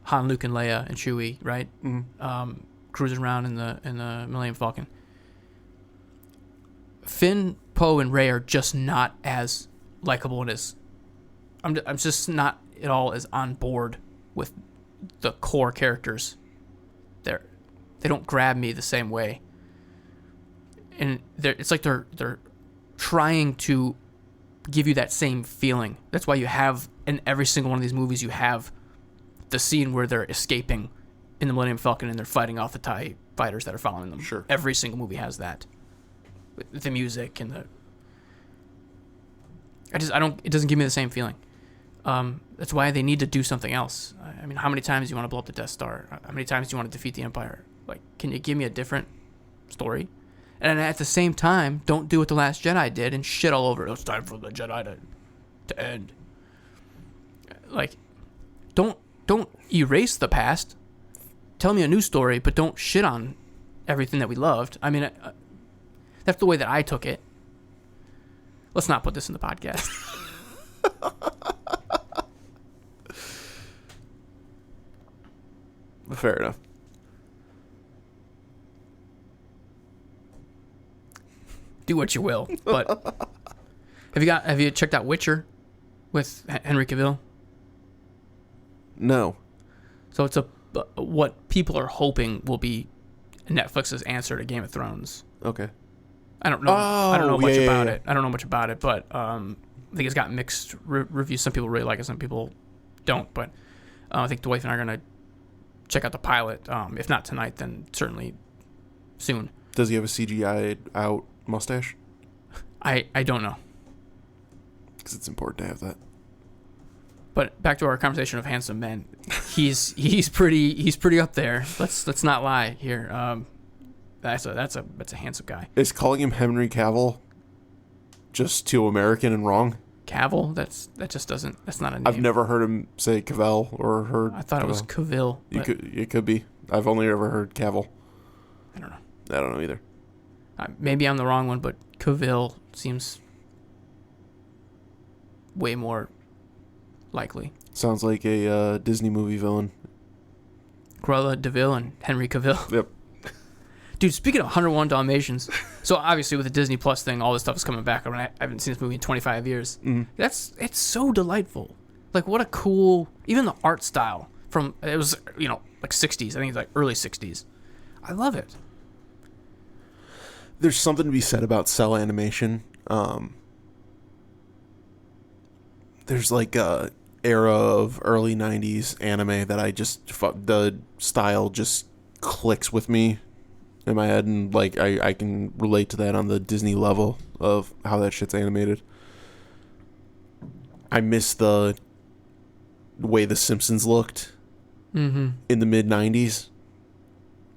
Han, Luke, and Leia and Chewie, right? Mm-hmm. Cruising around in the Millennium Falcon. Finn, Poe, and Rey are just not as likable and as I'm just not at all as on board with the core characters. They don't grab me the same way, and it's like they're trying to give you that same feeling. That's why you have in every single one of these movies you have the scene where they're escaping in the Millennium Falcon and they're fighting off the TIE fighters that are following them. Sure. Every single movie has that. With the music and it doesn't give me the same feeling. That's why they need to do something else. I mean, how many times do you want to blow up the Death Star? How many times do you want to defeat the Empire? Like, can you give me a different story? And at the same time, don't do what The Last Jedi did and shit all over it. It's time for the Jedi to end. Like, don't erase the past. Tell me a new story, but don't shit on everything that we loved. I mean, that's the way that I took it. Let's not put this in the podcast. Fair enough. Do what you will. But have you checked out Witcher with Henry Cavill? No. So it's what people are hoping will be Netflix's answer to Game of Thrones. Okay. I don't know. I don't know much about it. Yeah. I don't know much about it, but I think it's got mixed reviews. Some people really like it, some people don't. But I think the wife and I are gonna check out the pilot. If not tonight, then certainly soon. Does he have a CGI out mustache? I don't know. Because it's important to have that. But back to our conversation of handsome men. He's pretty up there. Let's not lie here. That's a handsome guy. Is calling him Henry Cavill just too American and wrong? Cavill? That's not a name. I've never heard him say Cavill or heard. I thought it was Cavill. It could be. I've only ever heard Cavill. I don't know. I don't know either. Maybe I'm the wrong one, but Cavill seems way more likely. Sounds like a Disney movie villain. Cruella DeVille and Henry Cavill. Yep. Dude, speaking of 101 Dalmatians, so obviously with the Disney Plus thing, all this stuff is coming back. I mean, I haven't seen this movie in 25 years. It's so delightful. Like, what a cool, even the art style from, it was, like 60s. I think it's like early 60s. I love it. There's something to be said about cell animation. There's like a era of early 90s anime that I just, the style just clicks with me in my head, and like I can relate to that on the Disney level of how that shit's animated. I miss the way the Simpsons looked in the mid 90s.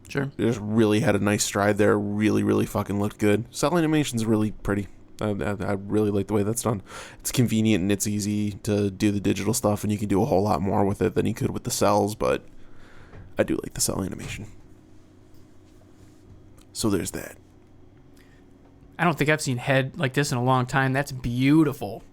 Sure. It just really had a nice stride there. Really, really fucking looked good. Cell animation's really pretty. I really like the way that's done. It's convenient and it's easy to do the digital stuff, and you can do a whole lot more with it than you could with the cells, but I do like the cell animation. So there's that. I don't think I've seen head like this in a long time. That's beautiful.